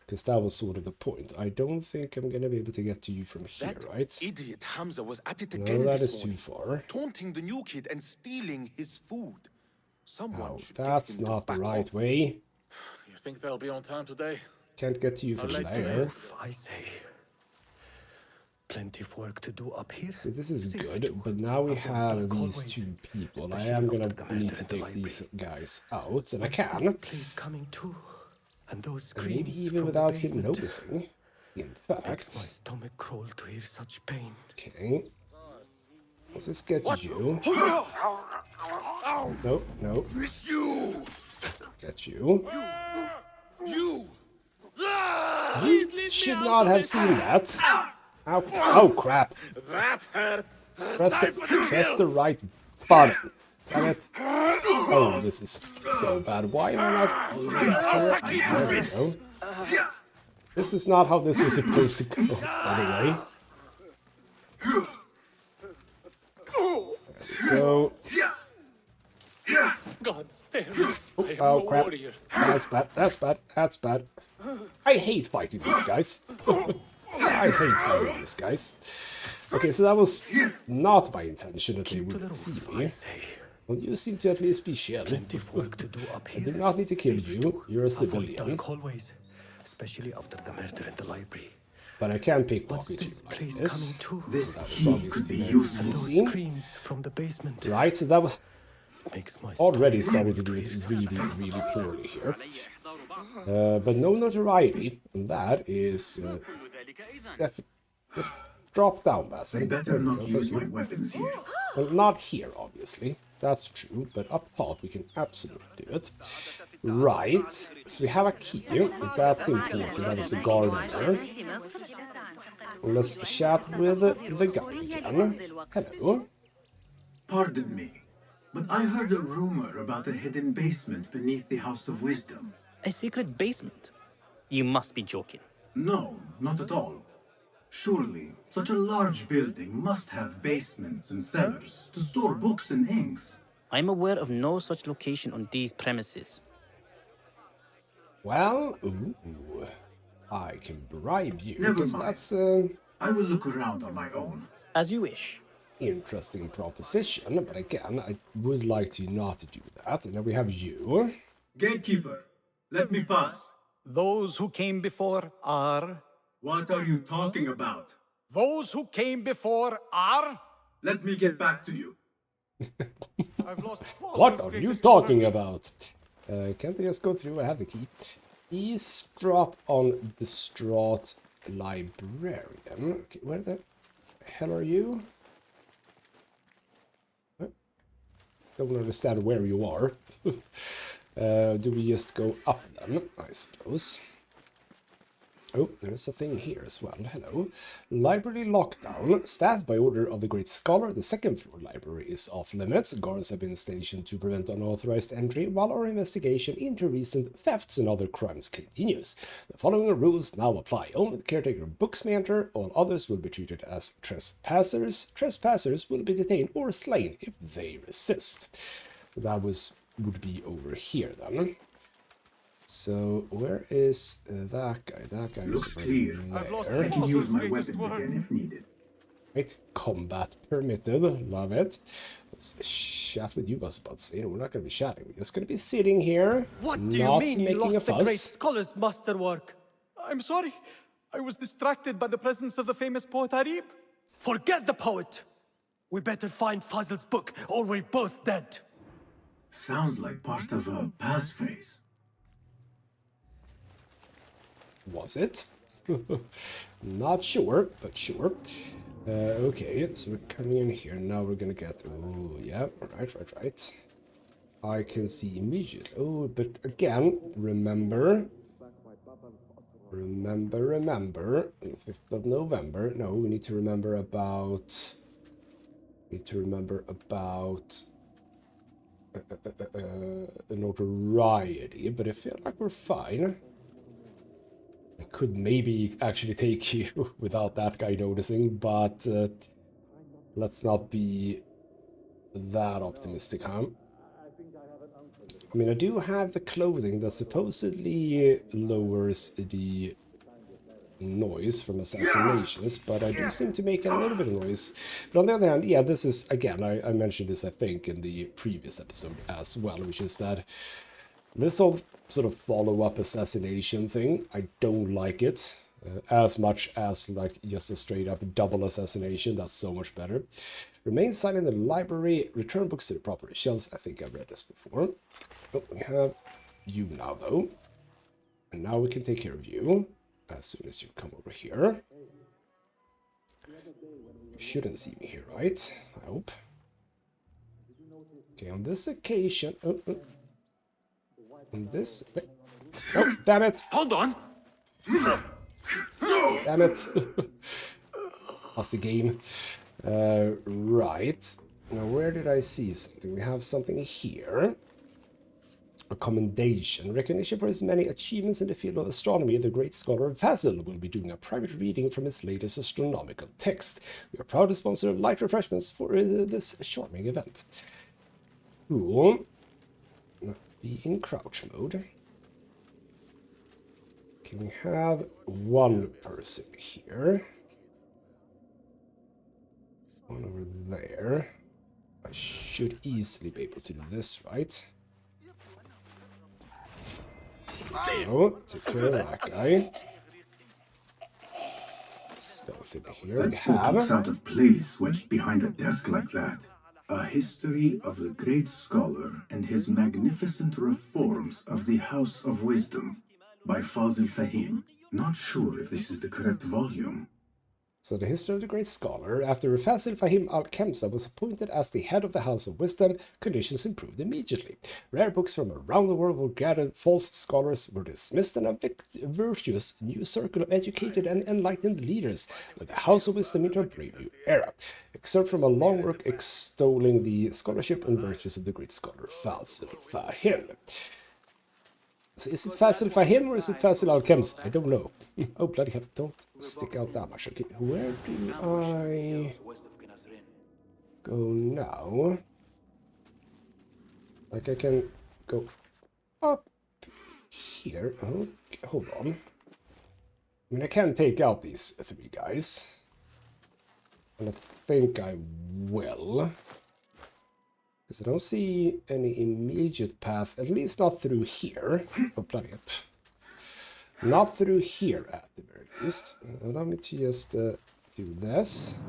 S1: Because that was sort of the point. I don't think I'm gonna be able to get to you from here, right?
S16: Idiot Hamza was at it
S1: No,
S16: again
S1: that
S16: this
S1: is too
S16: morning,
S1: far.
S16: taunting the new kid and stealing his food. Someone
S1: No,
S16: should
S1: that's
S16: get him
S1: not
S16: to
S1: the
S16: back
S1: right
S16: off.
S1: way.
S4: You think they'll be on time today?
S1: Can't get to you from there.
S15: I say. Plenty of work to do up here.
S1: So this is good, but now we have these two people. I am gonna need to take these guys out, and I can.
S15: Please coming too. And those
S1: And maybe
S15: screams
S1: even
S15: from
S1: without
S15: the
S1: him
S15: basement.
S1: noticing. In
S15: Makes my
S1: fact.
S15: stomach crawl to hear such pain.
S1: Okay. Let's just get you. No, no. Get you. You should not have seen that. Ow, oh crap.
S4: That hurt.
S1: Press the right button. Damn it. Oh, this is so bad. Why am I not already here? There we go. This is not how this was supposed to go, by the way. There we go.
S4: God spare me.
S1: Oh crap. That's bad, that's bad, that's bad. I hate fighting these guys. I hate fighting these guys. Okay, so that was not my intention that they would see me. Well, you seem to at least be chill. I do not need to kill you. You're a civilian.
S15: Hallways, especially after the murder in the library.
S1: But I can pickpocket you like this. That was obviously very easy.
S15: Screams from the basement.
S1: Right, so that was already starting to do it really, really poorly here. But no notoriety, and that is just drop down, Basim.
S3: I better not use my weapons here.
S1: Well, not here, obviously. That's true, but up top we can absolutely do it. Right, so we have a key. That's important. That was a gardener. Let's chat with the guy again. Hello.
S3: Pardon me, but I heard a rumor about a hidden basement beneath the House of Wisdom.
S7: A secret basement? You must be joking.
S3: No, not at all. Surely, such a large building must have basements and cellars to store books and inks.
S7: I'm aware of no such location on these premises.
S1: Well, ooh, I can bribe you.
S3: Never
S1: because
S3: mind.
S1: That's
S3: I will look around on my own.
S7: As you wish.
S1: Interesting proposition, but again, I would like to not do that. And then we have you.
S3: Gatekeeper, let me pass.
S17: Those who came before are...
S3: What are you talking about?
S17: Those who came before are...
S3: Let me get back to you.
S17: I've lost
S1: What are you talking about? Can't I just go through? I have the key. Eavesdrop on distraught librarian. Okay, where the hell are you? Don't understand where you are. Do we just go up then? I suppose. Oh, there's a thing here as well. Hello. Library lockdown. Staffed by order of the Great Scholar, the second floor library is off limits. Guards have been stationed to prevent unauthorized entry, while our investigation into recent thefts and other crimes continues. The following rules now apply. Only the caretaker of books may enter. All others will be treated as trespassers. Trespassers will be detained or slain if they resist. So that would be over here then. So, where is that guy? That guy
S3: Looks
S1: is
S3: clear.
S1: right
S3: I
S1: there.
S3: can use my weapons again if needed.
S1: Right, combat permitted. Love it. Let's chat with you, Buzzbuds. You know, we're not going to be chatting. We're just going to be sitting here,
S17: What do you
S1: not
S17: mean you
S1: making a
S17: lost the great
S1: fuss.
S17: scholar's masterwork? I'm sorry. I was distracted by the presence of the famous poet Harib.
S15: Forget the poet! We better find Fazl's book, or we're both dead.
S3: Sounds like part of a passphrase.
S1: Was it? Not sure, but sure. Okay, so we're coming in here. Now we're gonna get... Oh, yeah, right. I can see immediately. Oh, but again, remember... Remember, the 5th of November. No, we need to remember about... notoriety, but I feel like we're fine. I could maybe actually take you without that guy noticing, but let's not be that optimistic, huh? I mean, I do have the clothing that supposedly lowers the noise from assassinations, but I do seem to make a little bit of noise. But on the other hand, yeah, this is, again, I mentioned this, I think, in the previous episode as well, which is that this whole sort of follow-up assassination thing, I don't like it. As much as like just a straight-up double assassination, that's so much better. Remain silent in the library, return books to the proper shelves. I think I've read this before. Oh, we have you now, though. And now we can take care of you as soon as you come over here. You shouldn't see me here, right? I hope. Okay, on this occasion... On this... Oh, damn it!
S16: Hold on!
S1: Damn it! That's the game. Right. Now, where did I see something? We have something here. A commendation. Recognition for his many achievements in the field of astronomy, the great scholar Vasil will be doing a private reading from his latest astronomical text. We are proud to sponsor light refreshments for this charming event. Cool. Now, be in crouch mode. Okay, we have one person here. One over there. I should easily be able to do this, right? No, take care of that guy. Stealth in here. We
S3: That book
S1: have.
S3: looks out of place wedged behind a desk like that. A history of the great scholar and his magnificent reforms of the House of Wisdom by Fazil Fahim. Not sure if this is the correct volume.
S1: So the history of the great scholar. After Fazil Fahim al-Kemsa was appointed as the head of the House of Wisdom, conditions improved immediately. Rare books from around the world were gathered, false scholars were dismissed, and a virtuous new circle of educated and enlightened leaders led the House of Wisdom into a brave new era. Excerpt from a long work extolling the scholarship and virtues of the great scholar Fazil Fahim. So is it Fazil Fahim or is it Fazil al-Kemsa? I don't know. Oh, bloody hell, don't stick out that much. Okay, where do I go now? Like I can go up here. Oh, hold on. I mean, I can take out these three guys. And I think I will. Because I don't see any immediate path, at least not through here. Oh, bloody hell. Not through here, at the very least. Allow me to just do this.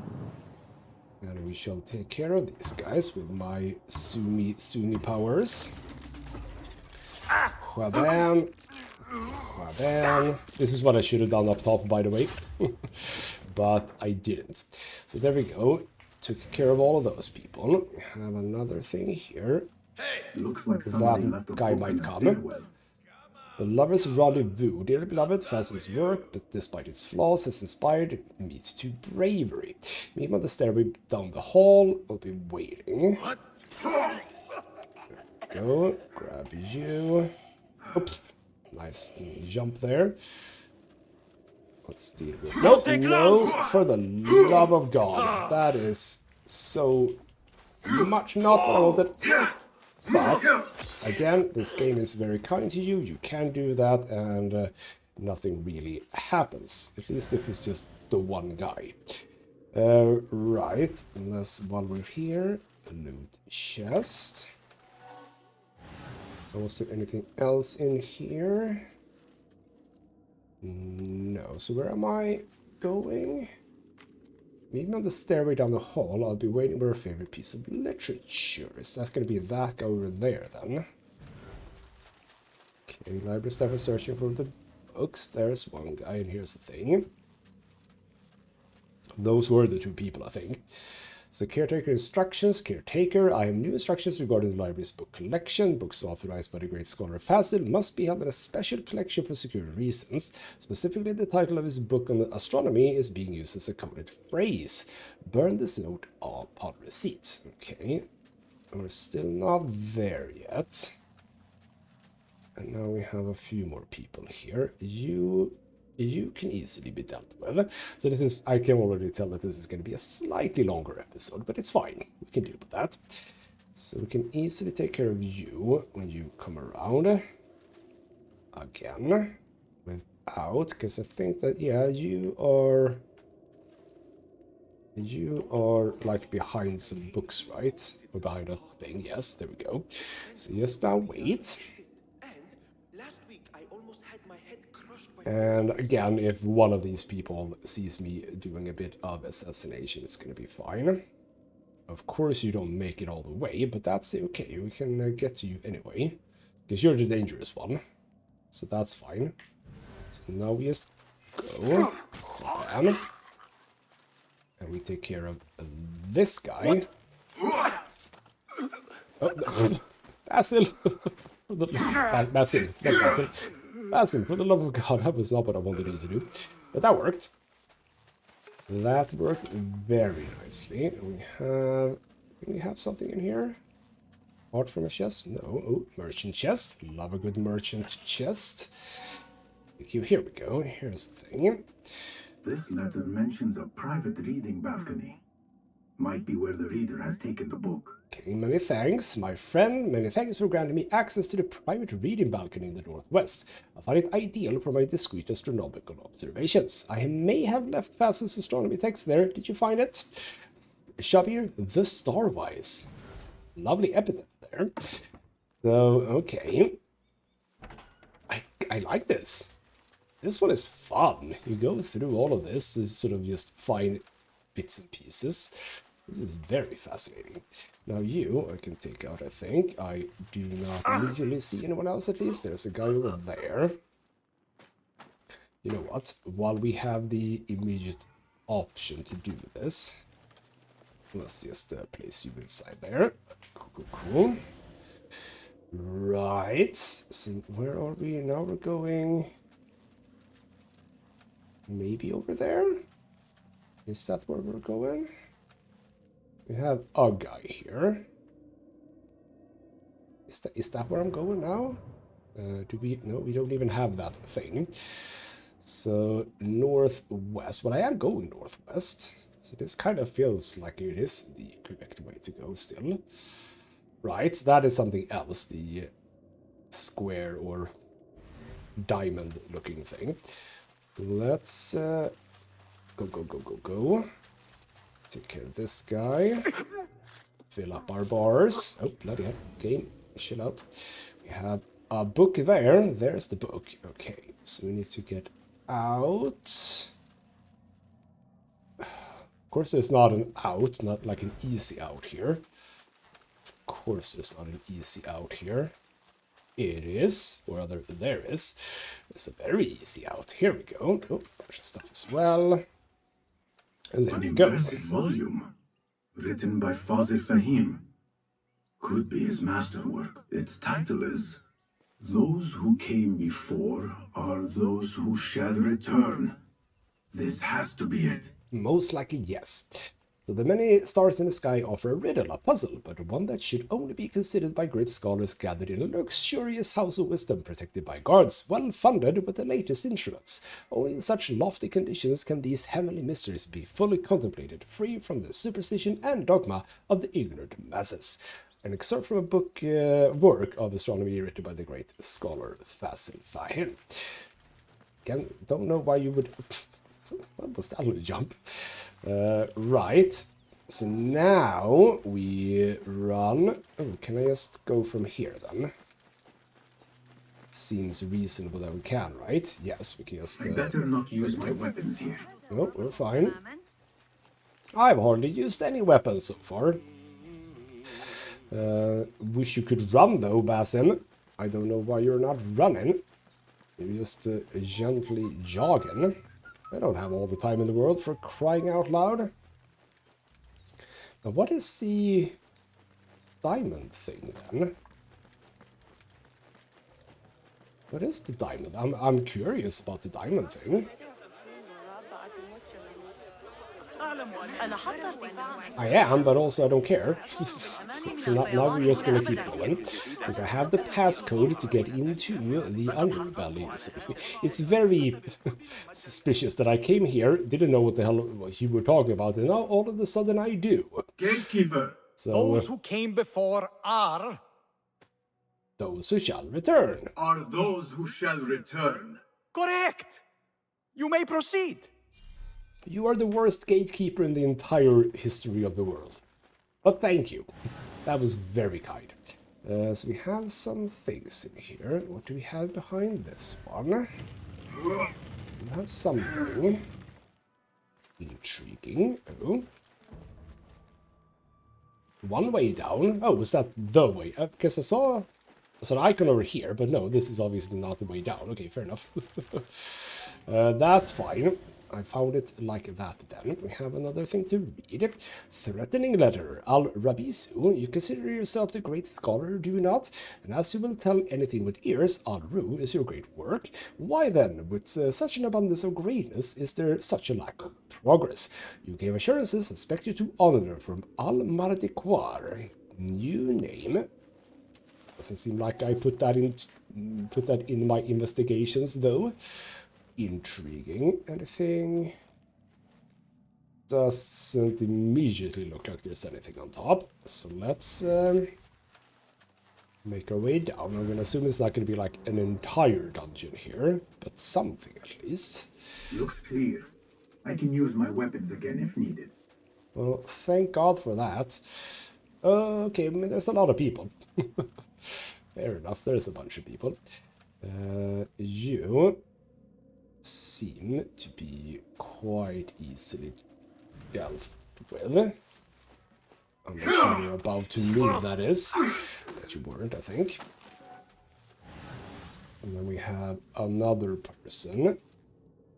S1: And we shall take care of these guys with my Sumi powers. Whabam. Whabam. This is what I should have done up top, by the way. But I didn't. So there we go. Took care of all of those people. We have another thing here.
S3: Looks like
S1: That guy might come. The Lover's Rendezvous. Dearly beloved, Fazil's work, but despite its flaws, has inspired me to bravery. Meet me on the stairway down the hall. I'll be waiting. What? Go. Grab you. Oops. Nice jump there. Let's deal with it. Nope, no, for the love of God. That is so much not what I wanted. But, again, this game is very kind to you. You can do that, and nothing really happens. At least if it's just the one guy. Right, unless while we're here, a loot chest. Was there anything else in here? No. So where am I going? Maybe on the stairway down the hall. I'll be waiting for a favorite piece of literature. Is that going to be that guy over there then? Okay, library staff is searching for the books. There's one guy, and here's the thing. Those were the two people, I think. So caretaker instructions. Caretaker, I have new instructions regarding the library's book collection. Books authorized by the great scholar Fazil must be held in a special collection for security reasons. Specifically, the title of his book on astronomy is being used as a coded phrase. Burn this note upon receipt. Okay, we're still not there yet. And now we have a few more people here. You you can easily be dealt with. So this is, I can already tell that this is going to be a slightly longer episode, but it's fine. We can deal with that. So we can easily take care of you when you come around. Again. Without, because I think that, yeah, you are like behind some books, right? Or behind a thing, yes, there we go. So just now wait. And again, if one of these people sees me doing a bit of assassination, it's going to be fine. Of course, you don't make it all the way, but that's okay. We can get to you anyway. Because you're the dangerous one. So that's fine. So now we just go. Bam. And we take care of this guy. Oh, Basil! Basil, not Basil. Basil, for the love of God, that was not what I wanted you to do. But that worked. That worked very nicely. Do we have something in here? Art from a chest? No. Oh, merchant chest. Love a good merchant chest. Thank you. Here we go. Here's the thing.
S3: This letter mentions a private reading balcony. Might be where the reader has taken the book.
S1: Okay, many thanks, my friend. Many thanks for granting me access to the private reading balcony in the northwest. I find it ideal for my discreet astronomical observations. I may have left Fass's astronomy text there. Did you find it? Shabir the Starwise. Lovely epithet there. So, okay. I like this. This one is fun. You go through all of this to sort of just find bits and pieces. This is very fascinating. Now you, I can take out, I think. I do not usually see anyone else, at least. There's a guy over there. You know what? While we have the immediate option to do this, let's just place you inside there. Cool. Right. So where are we? Now we're going... maybe over there? Is that where we're going? We have a guy here. Is that where I'm going now? Do we? No, we don't even have that thing. So northwest. Well, I am going northwest. So this kind of feels like it is the correct way to go still. Right, that is something else. The square or diamond looking thing. Let's go. Take care of this guy. Fill up our bars. Oh, bloody hell. Game, chill out. We have a book there. There's the book. Okay, so we need to get out. Of course, there's not an out, not like an easy out here. Of course, there's not an easy out here. It is, or rather, there is. It's a very easy out. Here we go. Oh, bunch of stuff as well. And there we go.
S3: An impressive volume, written by Fazil Fahim. Could be his masterwork. Its title is Those Who Came Before Are Those Who Shall Return. This has to be it.
S1: Most likely, yes. So the many stars in the sky offer a riddle, a puzzle, but one that should only be considered by great scholars gathered in a luxurious house of wisdom protected by guards, well funded with the latest instruments. Only in such lofty conditions can these heavenly mysteries be fully contemplated, free from the superstition and dogma of the ignorant masses. An excerpt from a book work of astronomy written by the great scholar Fazil Fahim. Again, don't know why you would... What was that little jump? Right. So now we run... Oh, can I just go from here then? Seems reasonable that we can, right? Yes, we can just...
S3: I better not use my weapons here.
S1: No, we're fine. I've hardly used any weapons so far. Wish you could run though, Basim. I don't know why you're not running. You're just gently jogging. I don't have all the time in the world for crying out loud. Now, what is the diamond thing then? What is the diamond? I'm curious about the diamond thing. I am, but also I don't care. So now we're just gonna keep going, because I have the passcode to get into the underbelly. So it's very suspicious that I came here, didn't know what the hell you were talking about, and now all of a sudden I do.
S3: Gatekeeper!
S1: So,
S15: those who came before are...
S1: those who shall return.
S3: Are those who shall return.
S15: Correct! You may proceed.
S1: You are the worst gatekeeper in the entire history of the world. But thank you. That was very kind. So we have some things in here. What do we have behind this one? We have something intriguing. Oh. One way down. Oh, was that the way? Because I saw an icon over here, but no, this is obviously not the way down. Okay, fair enough. That's fine. I found it like that then. We have another thing to read. Threatening letter. Al-Rabisu, you consider yourself the great scholar, do you not? And as you will tell anything with ears, Al-Ru is your great work. Why then, with such an abundance of greatness, is there such a lack of progress? You gave assurances, expect you to honor from Al-Mardikwar. New name. Doesn't seem like I put that in my investigations, though. Intriguing. Anything? Doesn't immediately look like there's anything on top. So let's make our way down. I'm gonna assume it's not gonna be like an entire dungeon here, but something at least.
S3: Looks clear. I can use my weapons again if needed.
S1: Well, thank God for that. Okay, I mean, there's a lot of people. Fair enough, there's a bunch of people. You seem to be quite easily dealt with. Unless you were about to move, that is. But you weren't, I think. And then we have another person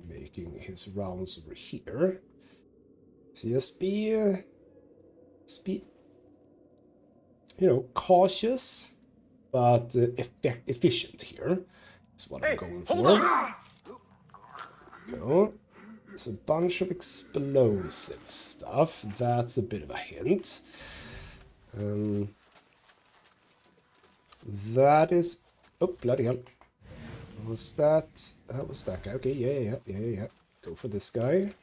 S1: making his rounds over here. So just be, you know, cautious, but efficient here. That's what I'm going for. Go. There's a bunch of explosive stuff. That's a bit of a hint. That is... Oh, bloody hell. Was that... That was that guy. Okay, yeah. Go for this guy.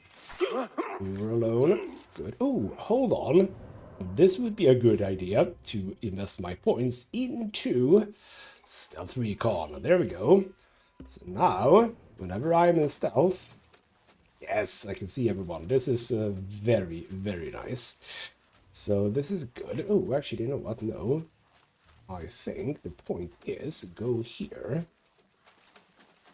S1: We were alone. Good. Oh, hold on. This would be a good idea to invest my points into Stealth Recon. There we go. So now, whenever I'm in stealth... Yes, I can see everyone. This is very, very nice. So this is good. Oh, actually, you know what? No. I think the point is go here.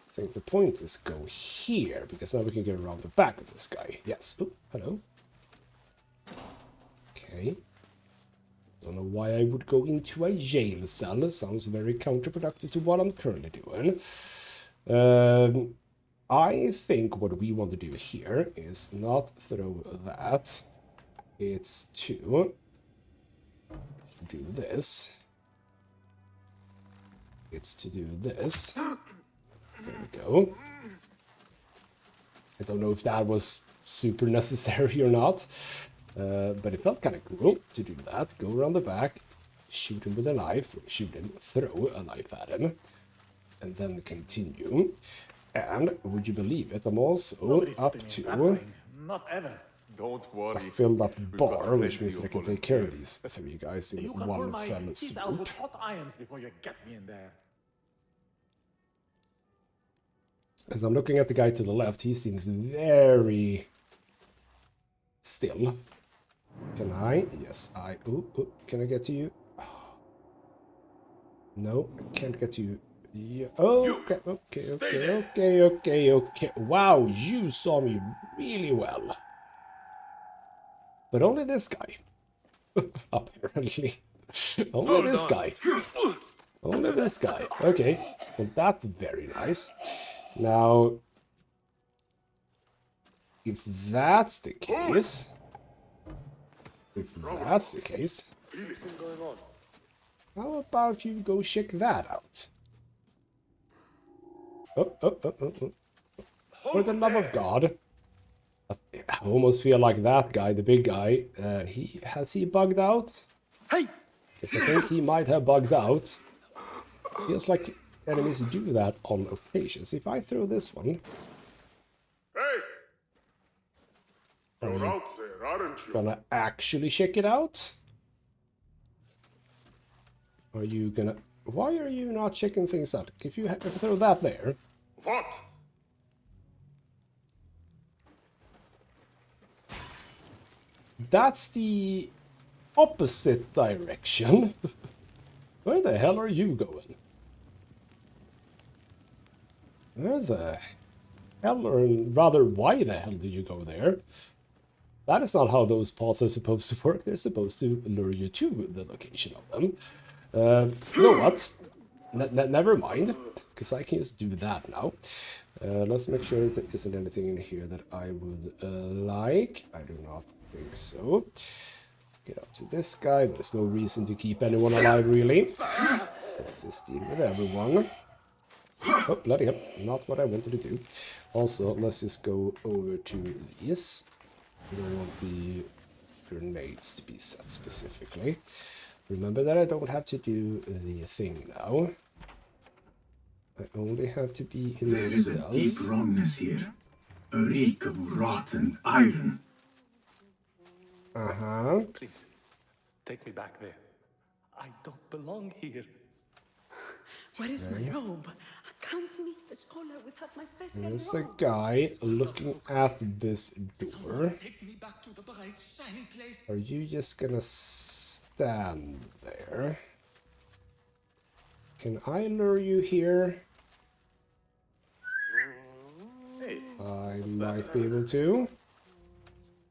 S1: I think the point is go here, because now we can get around the back of this guy. Yes. Oh, hello. Okay. Don't know why I would go into a jail cell. Sounds very counterproductive to what I'm currently doing. I think what we want to do here is not throw that. It's to do this. It's to do this. There we go. I don't know if that was super necessary or not. But it felt kind of cool to do that. Go around the back, shoot him with a knife, shoot him, throw a knife at him, and then continue. And, would you believe it, I'm also up to
S4: Don't worry.
S1: a filled up bar, which means that I can take care of these three guys in one fell swoop. As I'm looking at the guy to the left, he seems very still. Can I? Yes, I... Ooh, can I get to you? No, I can't get to you. Yeah. Okay. Wow, you saw me really well. But only this guy. Apparently. Only this guy. Only this guy. Okay. Well, that's very nice. Now, if that's the case... How about you go check that out? Oh. For the love of God. I almost feel like that guy, the big guy, has he bugged out?
S8: Hey!
S1: Yes, I think he might have bugged out. Feels like enemies do that on occasions. If I throw this one...
S18: Hey! You're out there, aren't you?
S1: Gonna actually check it out? Are you gonna... Why are you not checking things out? If you throw that there...
S18: What?
S1: That's the opposite direction. Where the hell are you going? Where the hell, or rather, why the hell did you go there? That is not how those paths are supposed to work. They're supposed to lure you to the location of them. You know what? Never mind, because I can just do that now. Let's make sure there isn't anything in here that I would like. I do not think so. Get up to this guy. There's no reason to keep anyone alive, really. So let's just deal with everyone. Oh, bloody hell. Not what I wanted to do. Also, let's just go over to this. We don't want the grenades to be set specifically. Remember that I don't have to do the thing now. I only have to be in
S3: There is
S1: stealth.
S3: a deep wrongness here. A reek of rotten iron.
S1: Uh-huh.
S4: Please, take me back there. I don't belong here.
S11: Where is my
S1: Okay.
S11: robe? I can't meet the scholar without my special
S1: There's
S11: robe.
S1: a guy looking at this door.
S4: Take me back to the bright, shiny place.
S1: Are you just gonna stand there? Can I lure you here? I might be able to.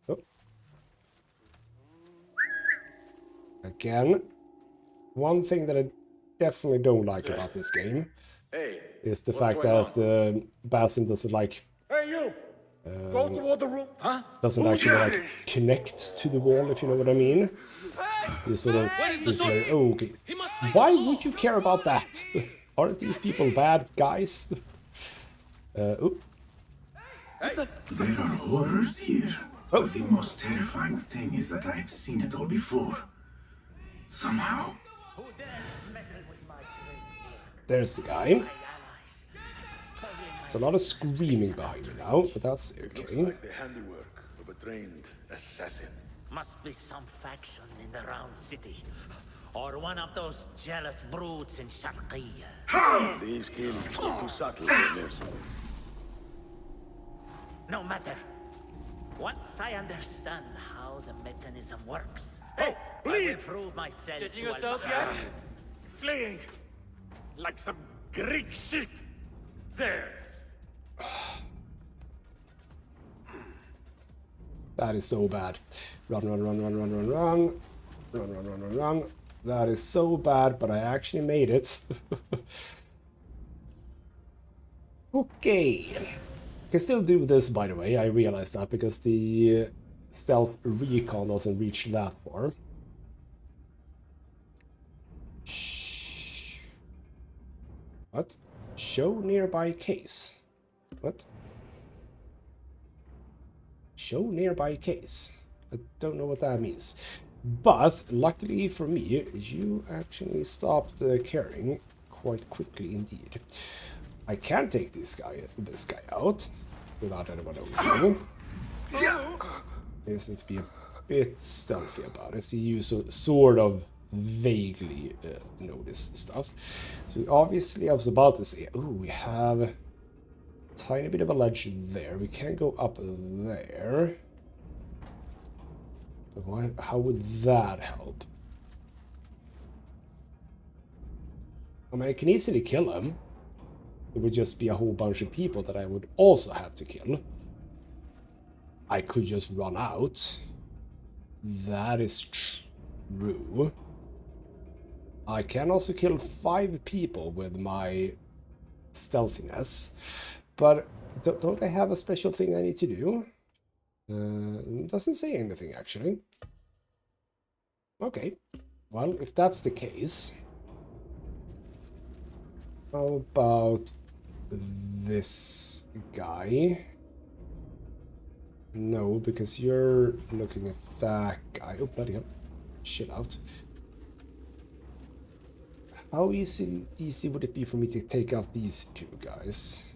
S1: Oh. Again, one thing that I definitely don't like about this game is the fact that Basim doesn't like
S13: Hey, you! Go toward the room. Huh?
S1: doesn't actually like connect to the wall, if you know what I mean. He's sort of he's very okay. Why would you care about that? Aren't these people bad guys? Oop.
S3: There are horrors here. But the most terrifying thing is that I have seen it all before. Somehow.
S1: There's the guy. There's a lot of screaming behind me now, but that's okay.
S18: Like the handiwork of a trained assassin.
S14: Must be some faction in the Round City. Or one of those jealous brutes in Sharqiyya.
S18: These kills are too subtle for this.
S14: No matter. Once I understand how the mechanism works, I will prove myself
S15: Getting
S14: to
S15: yourself
S14: Al-Mahdi.
S15: yet? Fleeing like some Greek sheep. There.
S1: That is so bad. Run, run, run, run, run, run, run. Run, run, run, run, run. That is so bad, but I actually made it. Okay. I can still do this, by the way. I realized that because the stealth recon doesn't reach that far. Shh. What? Show nearby case. What? Show nearby case. I don't know what that means. But, luckily for me, you actually stopped caring quite quickly indeed. I can take this guy out without anyone noticing. I just need to be a bit stealthy about it. See, you sort of vaguely notice stuff. So obviously I was about to say, oh, we have a tiny bit of a ledge there. We can't go up there. But why, how would that help? I mean, I can easily kill him. It would just be a whole bunch of people that I would also have to kill. I could just run out. That is true. I can also kill 5 people with my stealthiness. But don't I have a special thing I need to do? Doesn't say anything, actually. Okay. Well, if that's the case... How about this guy? No, because you're looking at that guy. Oh, bloody hell. Shit out. How easy would it be for me to take out these two guys?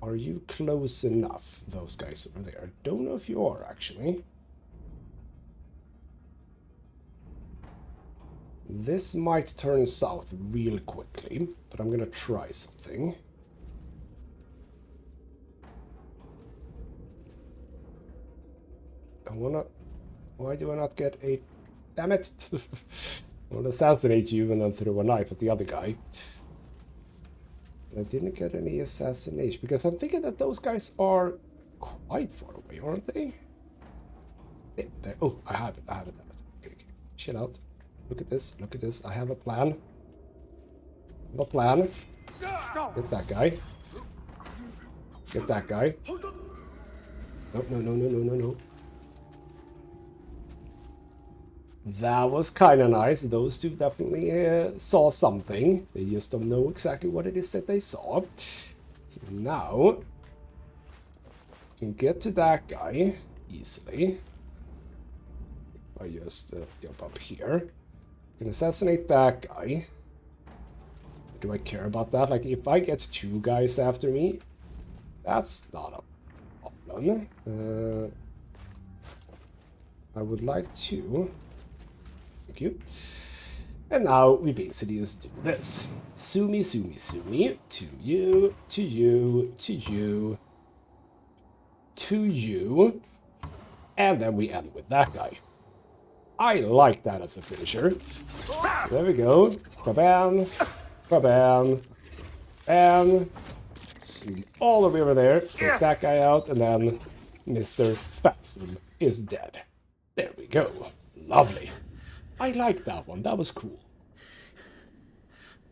S1: Are you close enough, those guys over there? I don't know if you are, actually. This might turn south real quickly, but I'm gonna try something. Why do I not get a... Damn it! I want to assassinate you and then throw a knife at the other guy. I didn't get any assassination, because I'm thinking that those guys are quite far away, aren't they? There. Oh, I have it. Okay. Chill out. Look at this. I have a plan. Get that guy. Get that guy. No. That was kind of nice. Those two definitely saw something. They just don't know exactly what it is that they saw. So now, you can get to that guy easily. I just jump up here. You can assassinate that guy. Do I care about that? Like, if I get two guys after me, that's not a problem. I would like to... Thank you. And now we basically just do this. Sue me. To you, to you, to you, to you. And then we end with that guy. I like that as a finisher. So there we go. Ba-bam. Ba-bam. And zoom all the way over there. Take that guy out. And then Mr. Fatson is dead. There we go. Lovely. I like that one. That was cool.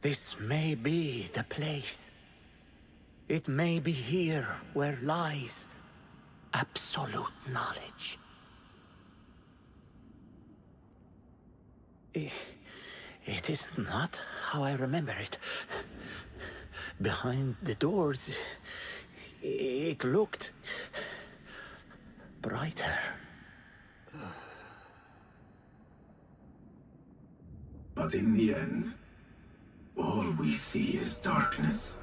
S7: This may be the place. It may be here where lies absolute knowledge. It is not how I remember it. Behind the doors, it looked brighter.
S3: But in the end, all we see is darkness.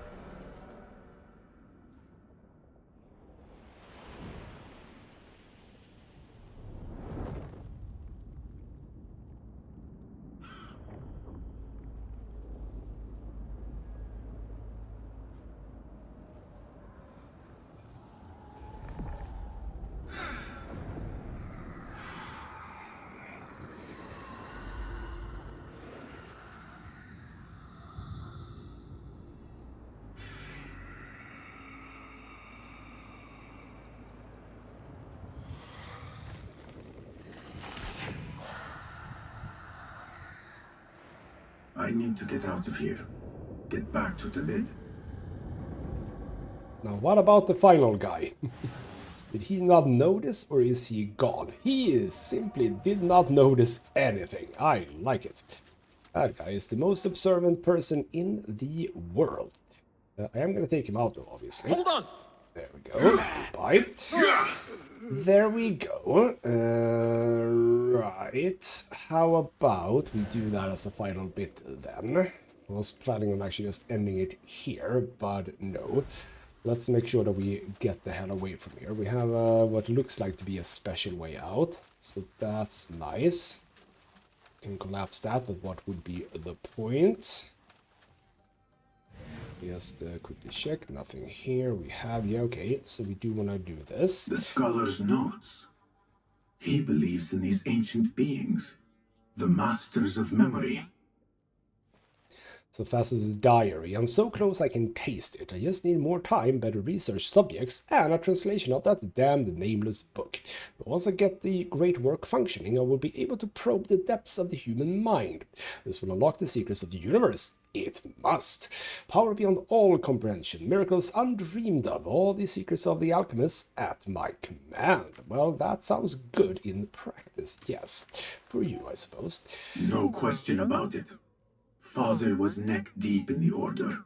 S3: I need to get out of here. Get back to the bed.
S1: Now, what about the final guy? Did he not notice, or is he gone? He simply did not notice anything. I like it. That guy is the most observant person in the world. I am going to take him out, though, obviously.
S7: Hold on!
S1: There we go. Goodbye. There we go. Right. How about we do that as a final bit then? I was planning on actually just ending it here, but no. Let's make sure that we get the hell away from here. We have what looks like to be a special way out, so that's nice. Can collapse that, but what would be the point? Just quickly check, nothing here. We have, yeah, okay, so we do want to do this.
S3: The scholar's notes. He believes in these ancient beings, the masters of memory.
S1: So Fass's diary. I'm so close I can taste it. I just need more time, better research subjects, and a translation of that damned nameless book. But once I get the great work functioning, I will be able to probe the depths of the human mind. This will unlock the secrets of the universe. It must. Power beyond all comprehension, miracles undreamed of, all the secrets of the alchemists at my command. Well, that sounds good in practice, yes. For you, I suppose.
S3: No question about it. Fazil was neck deep in the order.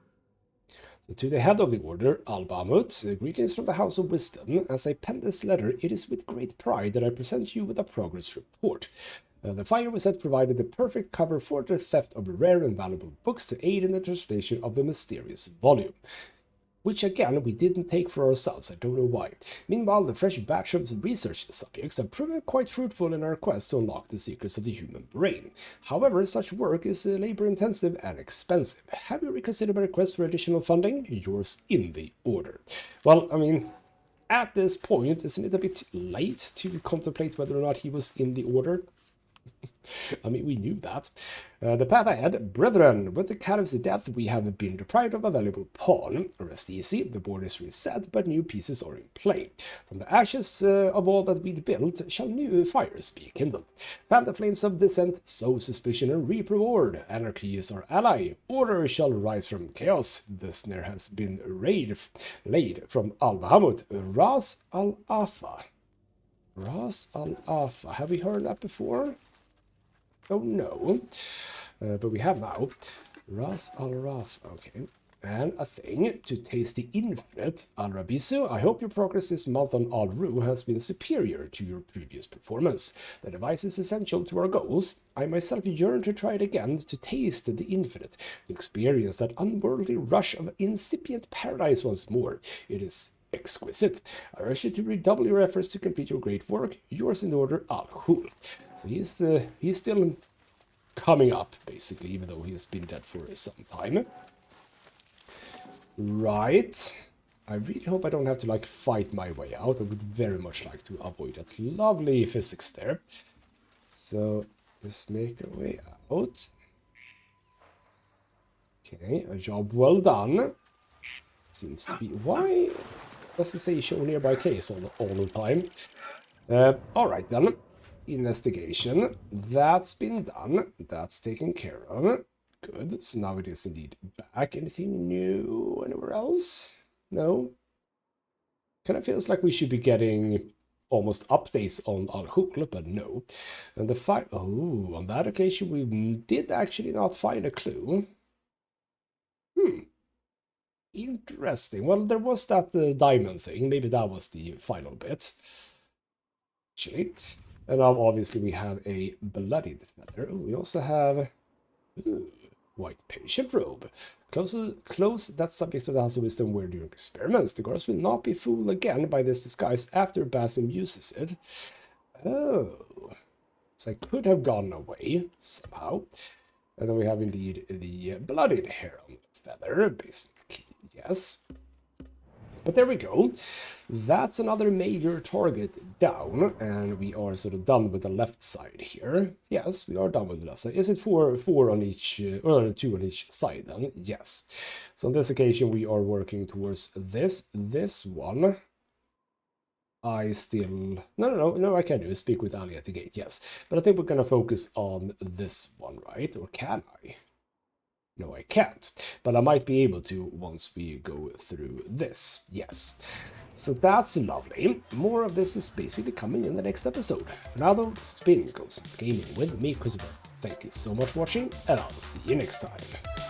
S1: To the head of the order, Al-Bamut, greetings from the House of Wisdom. As I pen this letter, it is with great pride that I present you with a progress report. The fire we set provided the perfect cover for the theft of rare and valuable books to aid in the translation of the mysterious volume. Which again, we didn't take for ourselves, I don't know why. Meanwhile, the fresh batch of research subjects have proven quite fruitful in our quest to unlock the secrets of the human brain. However, such work is labor-intensive and expensive. Have you reconsidered my request for additional funding? Yours in the order. Well, I mean, at this point, isn't it a bit late to contemplate whether or not he was in the order? I mean, we knew that. The path ahead, brethren, with the Caliph's death, we have been deprived of a valuable pawn. Rest easy, the board is reset, but new pieces are in play. From the ashes of all that we'd built, shall new fires be kindled. Fan the flames of dissent, sow suspicion and reap reward. Anarchy is our ally. Order shall rise from chaos. The snare has been laid from Al-Bahamut, Ras Al-Afa. Ras Al-Afa. Have we heard that before? Oh no. But we have now. Ras Al-Raf. Okay. And a thing to taste the infinite. Al-Rabisu, I hope your progress this month on Al-Ru has been superior to your previous performance. The device is essential to our goals. I myself yearn to try it again, to taste the infinite, to experience that unworldly rush of incipient paradise once more. It is exquisite. I urge you to redouble your efforts to complete your great work. Yours in order, Al-Hul. So he's still coming up, basically, even though he's been dead for some time. Right. I really hope I don't have to, like, fight my way out. I would very much like to avoid that lovely physics there. So, let's make our way out. Okay, a job well done. Seems to be... Why does it say show nearby case all the time? Alright then. Investigation. That's been done. That's taken care of. Good. So now it is indeed back. Anything new anywhere else? No? Kind of feels like we should be getting almost updates on Al-Hul, but no. And the fight... Oh, on that occasion we did actually not find a clue. Interesting. Well, there was that diamond thing. Maybe that was the final bit. Actually. And now, obviously, we have a bloodied feather. Ooh, we also have... white patient robe. Clothes that subjects of the House of Wisdom wear during experiments. The guards will not be fooled again by this disguise after Basim uses it. Oh. So I could have gone away, somehow. And then we have, indeed, the bloodied heron feather. Basement key, yes. But there we go. That's another major target down, and we are sort of done with the left side here. Yes, we are done with the left side. Is it four on each, or 2 on each side then? Yes. So on this occasion we are working towards this one. I still... No, I can do it. Speak with Ali at the gate, yes. But I think we're going to focus on this one, right? Or can I? No, I can't. But I might be able to once we go through this. Yes. So that's lovely. More of this is basically coming in the next episode. For now, though, this has been ghostmutgaming with me, Christopher. Thank you so much for watching, and I'll see you next time.